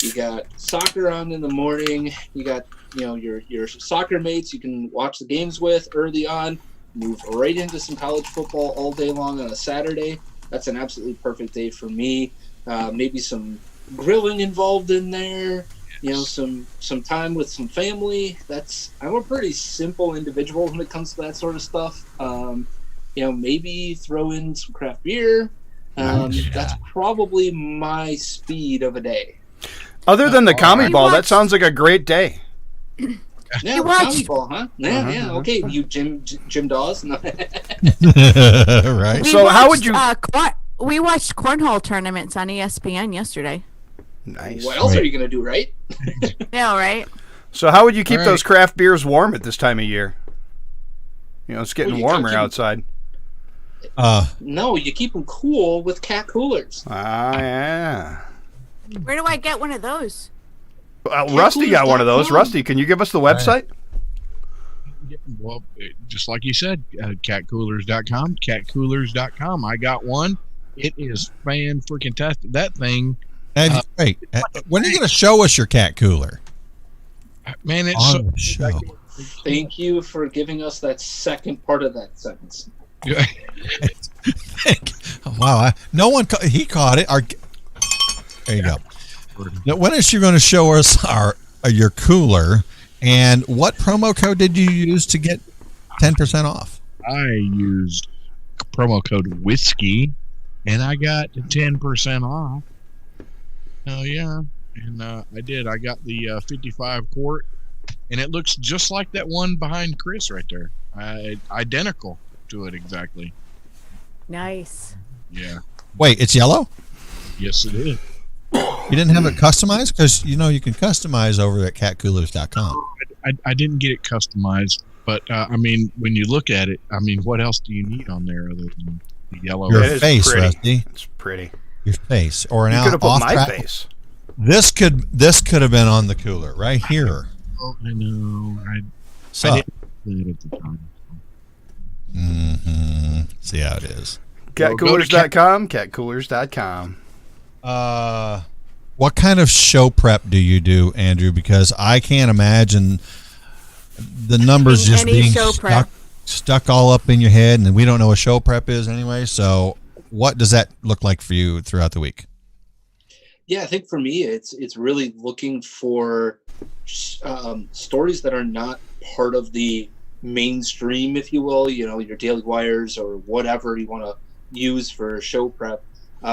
You got soccer on in the morning. You got your soccer mates you can watch the games with early on. Move right into some college football all day long on a Saturday. That's an absolutely perfect day for me. Maybe some grilling involved in there. Some time with some family. I'm a pretty simple individual when it comes to that sort of stuff. Maybe throw in some craft beer. That's probably my speed of a day. Other than the commie ball, that sounds like a great day. Yeah, commie ball, huh? Yeah. Okay, you Jim Dawes. No. Right. So how would you? We watched cornhole tournaments on ESPN yesterday. Nice. What else are you gonna do, right? Yeah, right. So how would you keep those craft beers warm at this time of year? It's getting warmer outside. No, you keep them cool with cat coolers. Yeah. Where do I get one of those? Rusty got one of those. Rusty, can you give us the website? Well, just like you said, catcoolers.com, catcoolers.com. I got one. It is fan-freaking-tastic. That thing. Wait, when are you going to show us your cat cooler? Man, it's on the show. Thank you for giving us that second part of that sentence. Wow, no one he caught it. There you go. Now, when is she going to show us your cooler, and what promo code did you use to get 10% off? I used promo code whiskey, and I got 10% off. Oh yeah, and I did. I got the 55 quart, and it looks just like that one behind Chris right there. Identical to it exactly. Nice. Yeah. Wait, it's yellow? Yes, it is. You didn't have it customized? Because you can customize over at catcoolers.com. I didn't get it customized, but when you look at it, what else do you need on there other than the yellow? Your face, pretty. Rusty. It's pretty. Your face, or an You could have put off my track. face. This could have been on the cooler right here. Oh, I know. I didn't do that at the time. Mm-hmm. See how it is. Catcoolers.com, catcoolers.com. What kind of show prep do you do, Andrew? Because I can't imagine the numbers just being stuck all up in your head, and we don't know what show prep is anyway. So what does that look like for you throughout the week? Yeah, I think for me, it's really looking for stories that are not part of the mainstream, if you will, your Daily Wires or whatever you want to use for show prep.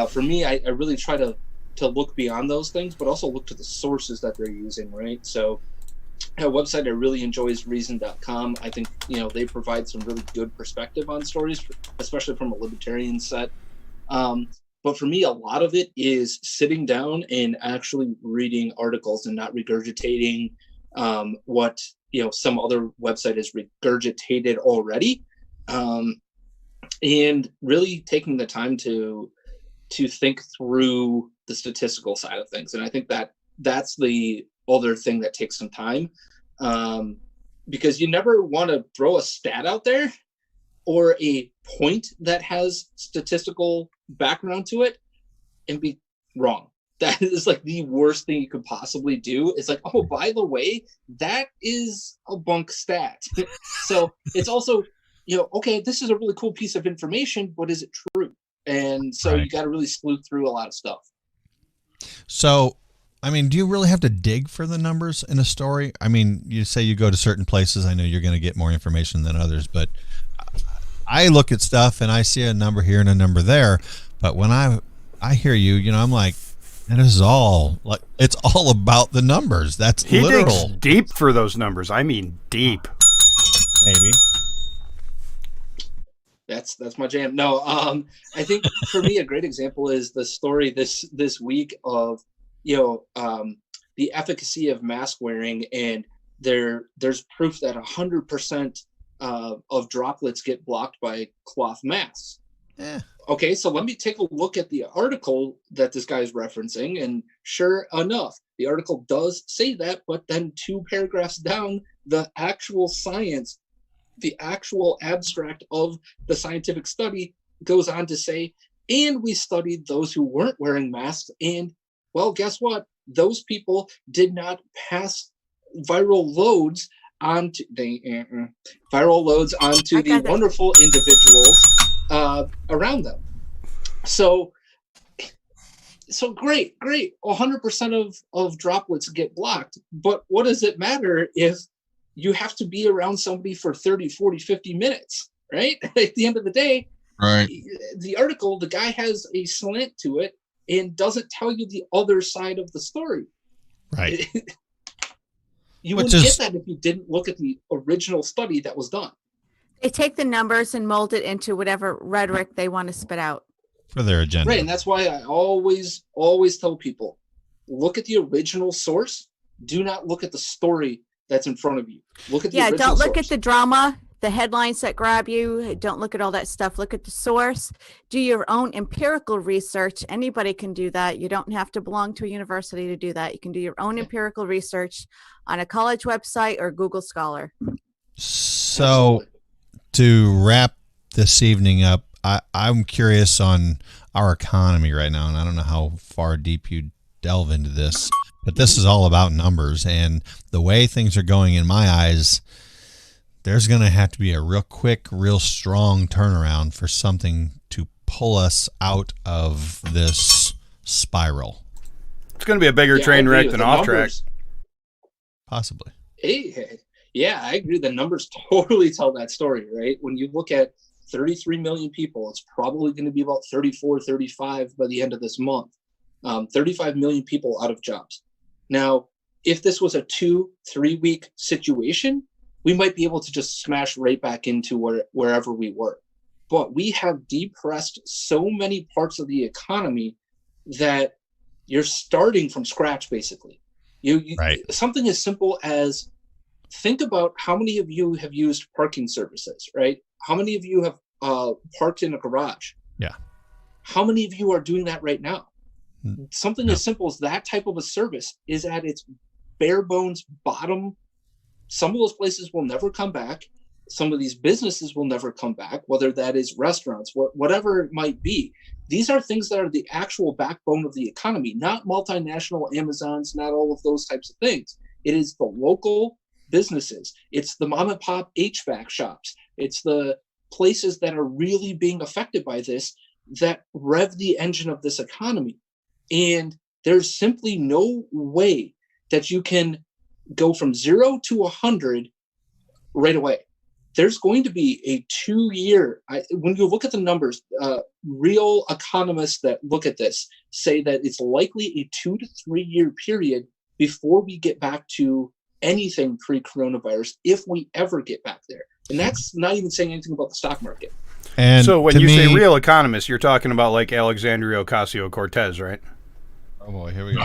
For me, I really try to look beyond those things, but also look to the sources that they're using, right? So a website I really enjoy is reason.com. I think, they provide some really good perspective on stories, especially from a libertarian set. But for me, a lot of it is sitting down and actually reading articles and not regurgitating what some other website has regurgitated already, and really taking the time to think through the statistical side of things. And I think that's the other thing that takes some time, because you never want to throw a stat out there or a point that has statistical background to it and be wrong. That is like the worst thing you could possibly do. It's like, oh, by the way, that is a bunk stat. So it's also, okay, this is a really cool piece of information, but is it true? And so you got to really sleuth through a lot of stuff. So, I mean, do you really have to dig for the numbers in a story? I mean, you say you go to certain places. I know you're going to get more information than others, but I look at stuff and I see a number here and a number there. But when I hear you, I'm like, and this is all like, it's all about the numbers. That's he literal. Digs deep for those numbers. I mean, deep. Maybe. That's my jam. No, I think for me a great example is the story this week of the efficacy of mask wearing, and there's proof that 100% of droplets get blocked by cloth masks. Yeah. Okay, so let me take a look at the article that this guy is referencing, and sure enough, the article does say that, but then 2 paragraphs down, the actual science, the actual abstract of the scientific study goes on to say, and we studied those who weren't wearing masks, and well, guess what? Those people did not pass viral loads onto the wonderful individuals around them. So great. 100% of droplets get blocked, but what does it matter if you have to be around somebody for 30, 40, 50 minutes, right? At the end of the day, right? The article, the guy has a slant to it and doesn't tell you the other side of the story. Right. You wouldn't get that if you didn't look at the original study that was done. They take the numbers and mold it into whatever rhetoric they want to spit out for their agenda. Right, and that's why I always tell people, look at the original source. Do not look at the story that's in front of you. Look at the original don't look source. at the drama, the headlines that grab you. Don't look at all that stuff. Look at the source. Do your own empirical research. Anybody can do that. You don't have to belong to a university to do that. You can do your own empirical research on a college website or Google Scholar. So to wrap this evening up, I'm curious on our economy right now, and I don't know how far deep you delve into this, but this is all about numbers, and the way things are going in my eyes, there's going to have to be a real quick, real strong turnaround for something to pull us out of this spiral. It's going to be a bigger train wreck than off track. Possibly. Yeah, I agree. The numbers totally tell that story, right? When you look at 33 million people, it's probably going to be about 34, 35 by the end of this month. 35 million people out of jobs. Now, if this was a 2-3 week situation, we might be able to just smash right back into wherever we were. But we have depressed so many parts of the economy that you're starting from scratch, basically. Right. Something as simple as, think about how many of you have used parking services, right? How many of you have parked in a garage? Yeah. How many of you are doing that right now? Something as simple as that type of a service is at its bare bones bottom. Some of those places will never come back. Some of these businesses will never come back, whether that is restaurants, whatever it might be. These are things that are the actual backbone of the economy, not multinational Amazons, not all of those types of things. It is the local businesses. It's the mom and pop HVAC shops. It's the places that are really being affected by this that rev the engine of this economy. And there's simply no way that you can go from 0 to 100 right away. There's going to be a 2-year, when you look at the numbers, real economists that look at this say that it's likely a 2 to 3 year period before we get back to anything pre-coronavirus, if we ever get back there. And that's not even saying anything about the stock market. And so when you say real economists, you're talking about like Alexandria Ocasio-Cortez, right? Oh boy, here we go.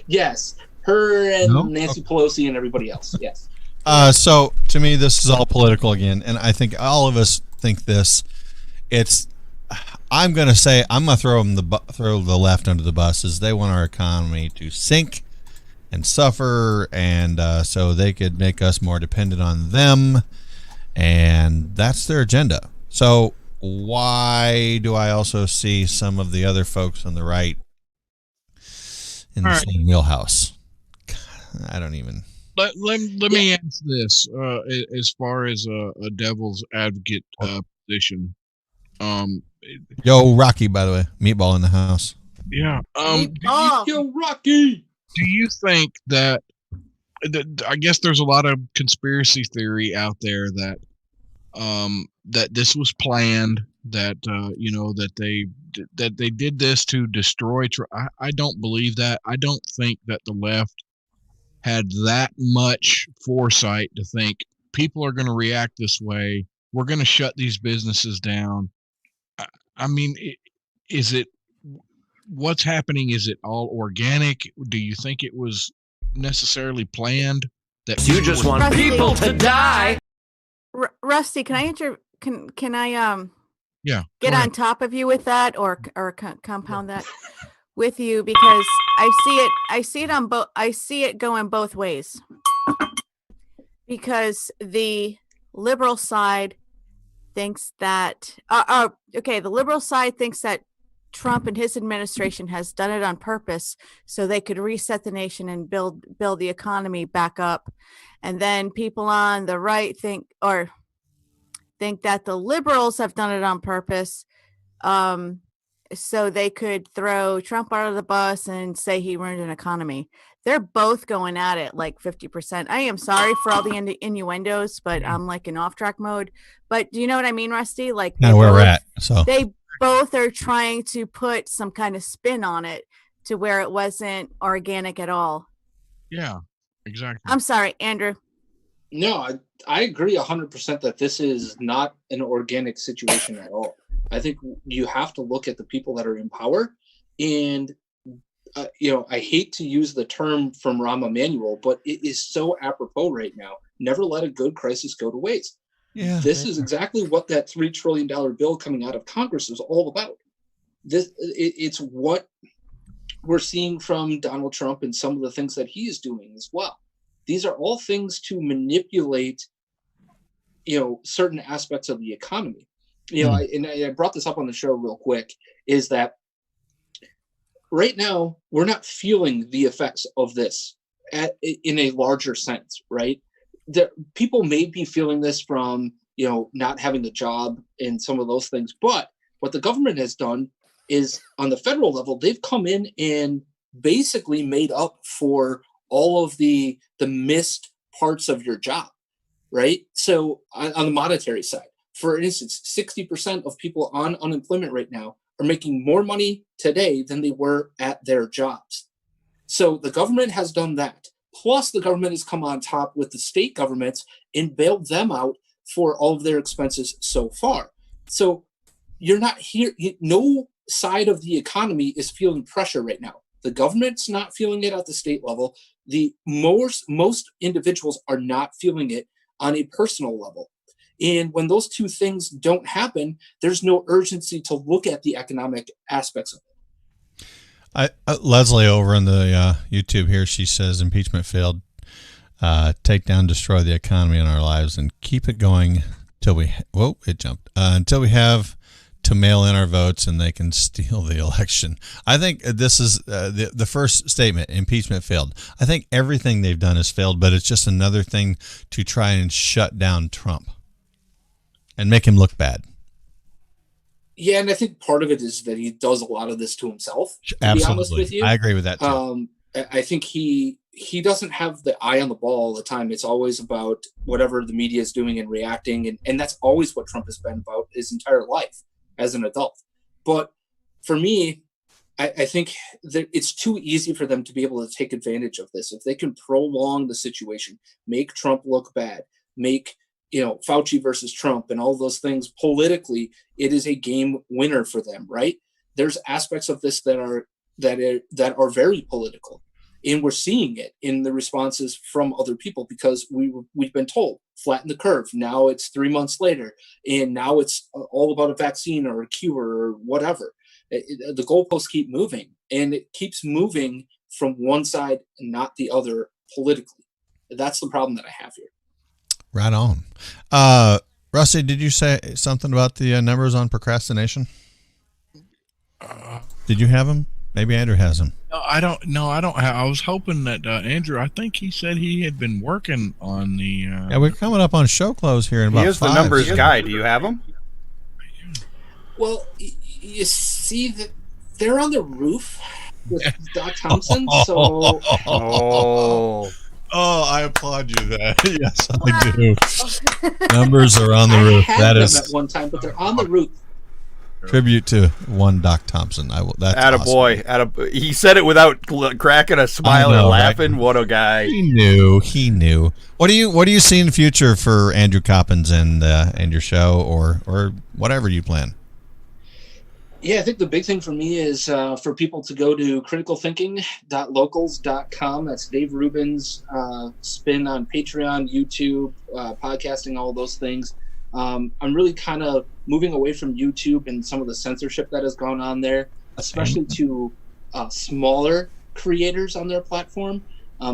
Yes, her and Nancy Pelosi and everybody else. Yes. So to me, this is all political again, and I think all of us think this. I'm going to throw the left under the bus. Is they want our economy to sink and suffer, and so they could make us more dependent on them, and that's their agenda. So why do I also see some of the other folks on the right in the same wheelhouse? I don't even. Let me ask this as far as a devil's advocate position. Yo, Rocky, by the way, meatball in the house. Yeah. Yo, Rocky. Do you think that I guess there's a lot of conspiracy theory out there that that this was planned, that that they did this to destroy I don't believe that. I don't think that the left had that much foresight to think people are going to react this way. We're going to shut these businesses down. I mean, is it what's happening? Is it all organic? Do you think it was necessarily planned? That you just want Rusty, people to die? Rusty, can I can I get on on top of you with that, or compound that with you, because I see it going both ways, because the liberal side thinks that the liberal side thinks that Trump and his administration has done it on purpose so they could reset the nation and build the economy back up. And then people on the right think that the liberals have done it on purpose so they could throw Trump out of the bus and say he ruined an economy. They're both going at it like 50%. I am sorry for all the innuendos, but I'm like in off track mode. But do you know what I mean, Rusty? Like where we're at. So they both are trying to put some kind of spin on it to where it wasn't organic at all. Yeah, exactly. I'm sorry, Andrew. No, I agree 100% that this is not an organic situation at all. I think you have to look at the people that are in power, and I hate to use the term from Rahm Emanuel, but it is so apropos right now. Never let a good crisis go to waste. Yeah, this is exactly what that $3 trillion bill coming out of Congress is all about. It's what we're seeing from Donald Trump and some of the things that he is doing as well. These are all things to manipulate, certain aspects of the economy. I brought this up on the show real quick, is that right now we're not feeling the effects of this in a larger sense, right? People may be feeling this from, not having a job and some of those things. But what the government has done is on the federal level, they've come in and basically made up for all of the missed parts of your job, right? So on the monetary side, for instance, 60% of people on unemployment right now are making more money today than they were at their jobs. So the government has done that. Plus, the government has come on top with the state governments and bailed them out for all of their expenses so far. So you're not here. No side of the economy is feeling pressure right now. The government's not feeling it at the state level. The most individuals are not feeling it on a personal level. And when those two things don't happen, there's no urgency to look at the economic aspects of it. Leslie over in the YouTube here, she says impeachment failed. Take down, destroy the economy in our lives, and keep it going till we. Whoa! It jumped until we have to mail in our votes, and they can steal the election. I think this is the first statement. Impeachment failed. I think everything they've done has failed, but it's just another thing to try and shut down Trump and make him look bad. Yeah, and I think part of it is that he does a lot of this to himself. To Absolutely. be honest with you, I agree with that too. I think he doesn't have the eye on the ball all the time. It's always about whatever the media is doing and reacting, and that's always what Trump has been about his entire life as an adult. But for me, I think that it's too easy for them to be able to take advantage of this. If they can prolong the situation, make Trump look bad, make Fauci versus Trump and all those things politically, it is a game winner for them, right? There's aspects of this that are very political, and we're seeing it in the responses from other people because we've been told flatten the curve. Now it's 3 months later, and now it's all about a vaccine or a cure or whatever. The goalposts keep moving, and it keeps moving from one side and not the other politically. That's the problem that I have here. Right on. Rusty, did you say something about the numbers on procrastination? Did you have them? Maybe Andrew has them. No, I don't have. I was hoping that Andrew. I think he said he had been working on the. Yeah, we're coming up on show close here in about 5. Here's the numbers guy. Do you have them? Well, you see that they're on the roof with Doc Thompson. So. Oh, I applaud you that. Yes, I do. Numbers are on the roof. That is at one time, but they're on the roof. Tribute to one Doc Thompson. That's attaboy. Awesome. He said it without cracking a smile and laughing. Right? What a guy. He knew. What do you see in the future for Andrew Coppens and your show or whatever you plan? Yeah, I think the big thing for me is for people to go to criticalthinking.locals.com. That's Dave Rubin's spin on Patreon, YouTube, podcasting, all those things. I'm really kind of moving away from YouTube and some of the censorship that has gone on there, especially to smaller creators on their platform.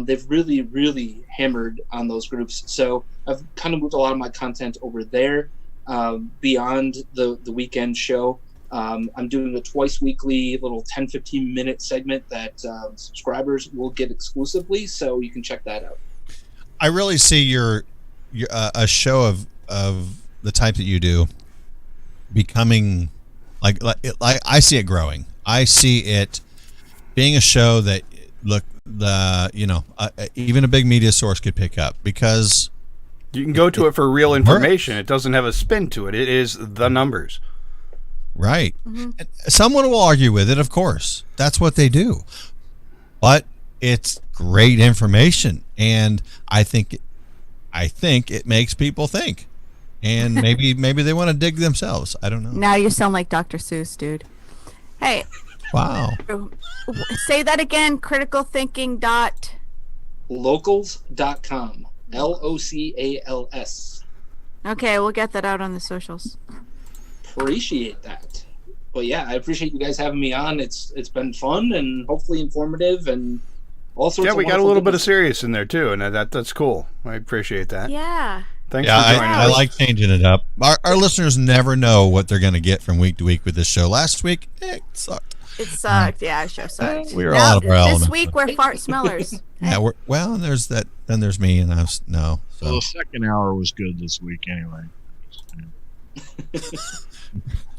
They've really, really hammered on those groups. So I've kind of moved a lot of my content over there beyond the weekend show. I'm doing a twice weekly little 10-15 minute segment that subscribers will get exclusively, so you can check that out. I really see your a show of the type that you do becoming like I see it growing. I see it being a show that even a big media source could pick up because you can go to it for real information. It doesn't have a spin to it. It is the numbers. Right. Mm-hmm. Someone will argue with it, of course. That's what they do. But it's great information, and I think it makes people think. And maybe they want to dig themselves. I don't know. Now you sound like Dr. Seuss, dude. Hey. Wow. Say that again. Locals.com. LOCALS. Okay, we'll get that out on the socials. Appreciate that. But yeah, I appreciate you guys having me on. It's been fun and hopefully informative and all sorts. Yeah, we got a little bit of serious in there too, and that's cool. I appreciate that. Yeah. Thanks for joining us. I like changing it up. Our listeners never know what they're going to get from week to week with this show. Last week, it sucked. It sucked. Yeah, our show sucked. We were all out of our element. This week we're fart smellers. Yeah, and there's that. Then there's me, and So well, the second hour was good this week, anyway.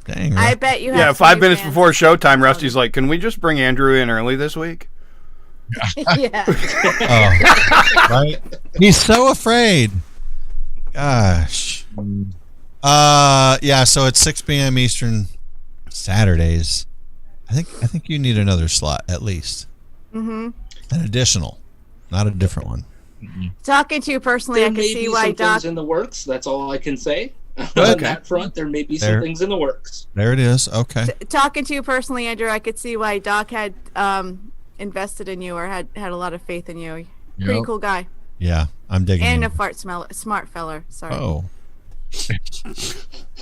Dang, right? I bet you have. Yeah, 5 minutes before showtime, Rusty's like, "Can we just bring Andrew in early this week?" Yeah. Right. He's so afraid. Gosh. Yeah. So it's 6 p.m. Eastern Saturdays. I think you need another slot at least. Mm-hmm. An additional, not a different one. Mm-hmm. Talking to you personally, I can see why Doc. Things in the works. That's all I can say. Good. On that front, there may be some things in the works. There it is. Okay. Talking to you personally, Andrew, I could see why Doc had invested in you or had a lot of faith in you. Pretty cool guy. Yeah, I'm digging. And a smart feller. Sorry. Oh.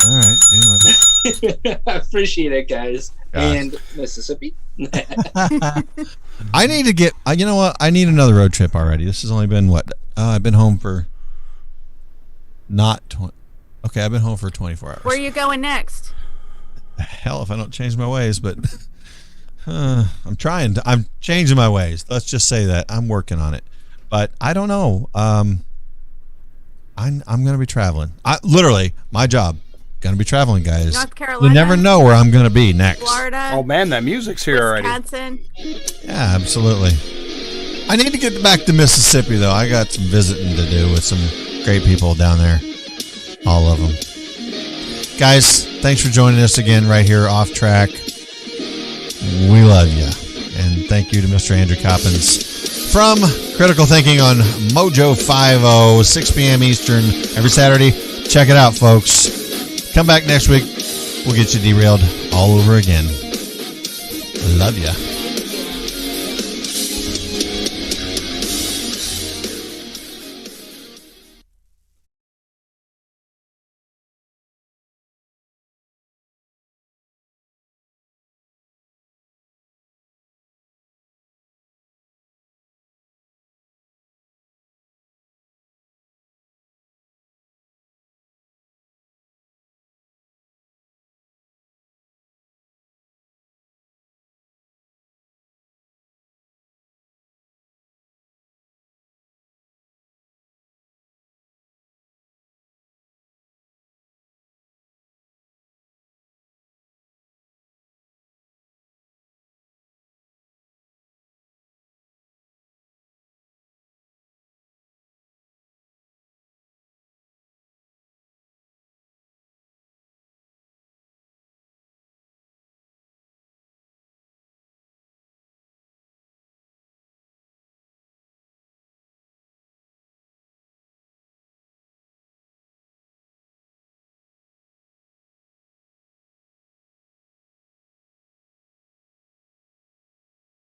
All right. Anyway. I appreciate it, guys. Gosh. And Mississippi. I need to get. You know what? I need another road trip already. This has only been what? I've been home for not 20. Okay, I've been home for 24 hours. Where are you going next? Hell, if I don't change my ways, but I'm trying to. I'm changing my ways. Let's just say that I'm working on it. But I don't know. I'm going to be traveling. Literally, my job. Going to be traveling, guys. North Carolina. You never know where I'm going to be next. Florida. Oh man, that music's here Wisconsin. already. Yeah, absolutely. I need to get back to Mississippi, though. I got some visiting to do with some great people down there. All of them. Guys, thanks for joining us again right here off track. We love you. And thank you to Mr. Andrew Coppens from Critical Thinking on Mojo 50, 6 p.m. Eastern every Saturday. Check it out, folks. Come back next week. We'll get you derailed all over again. Love ya.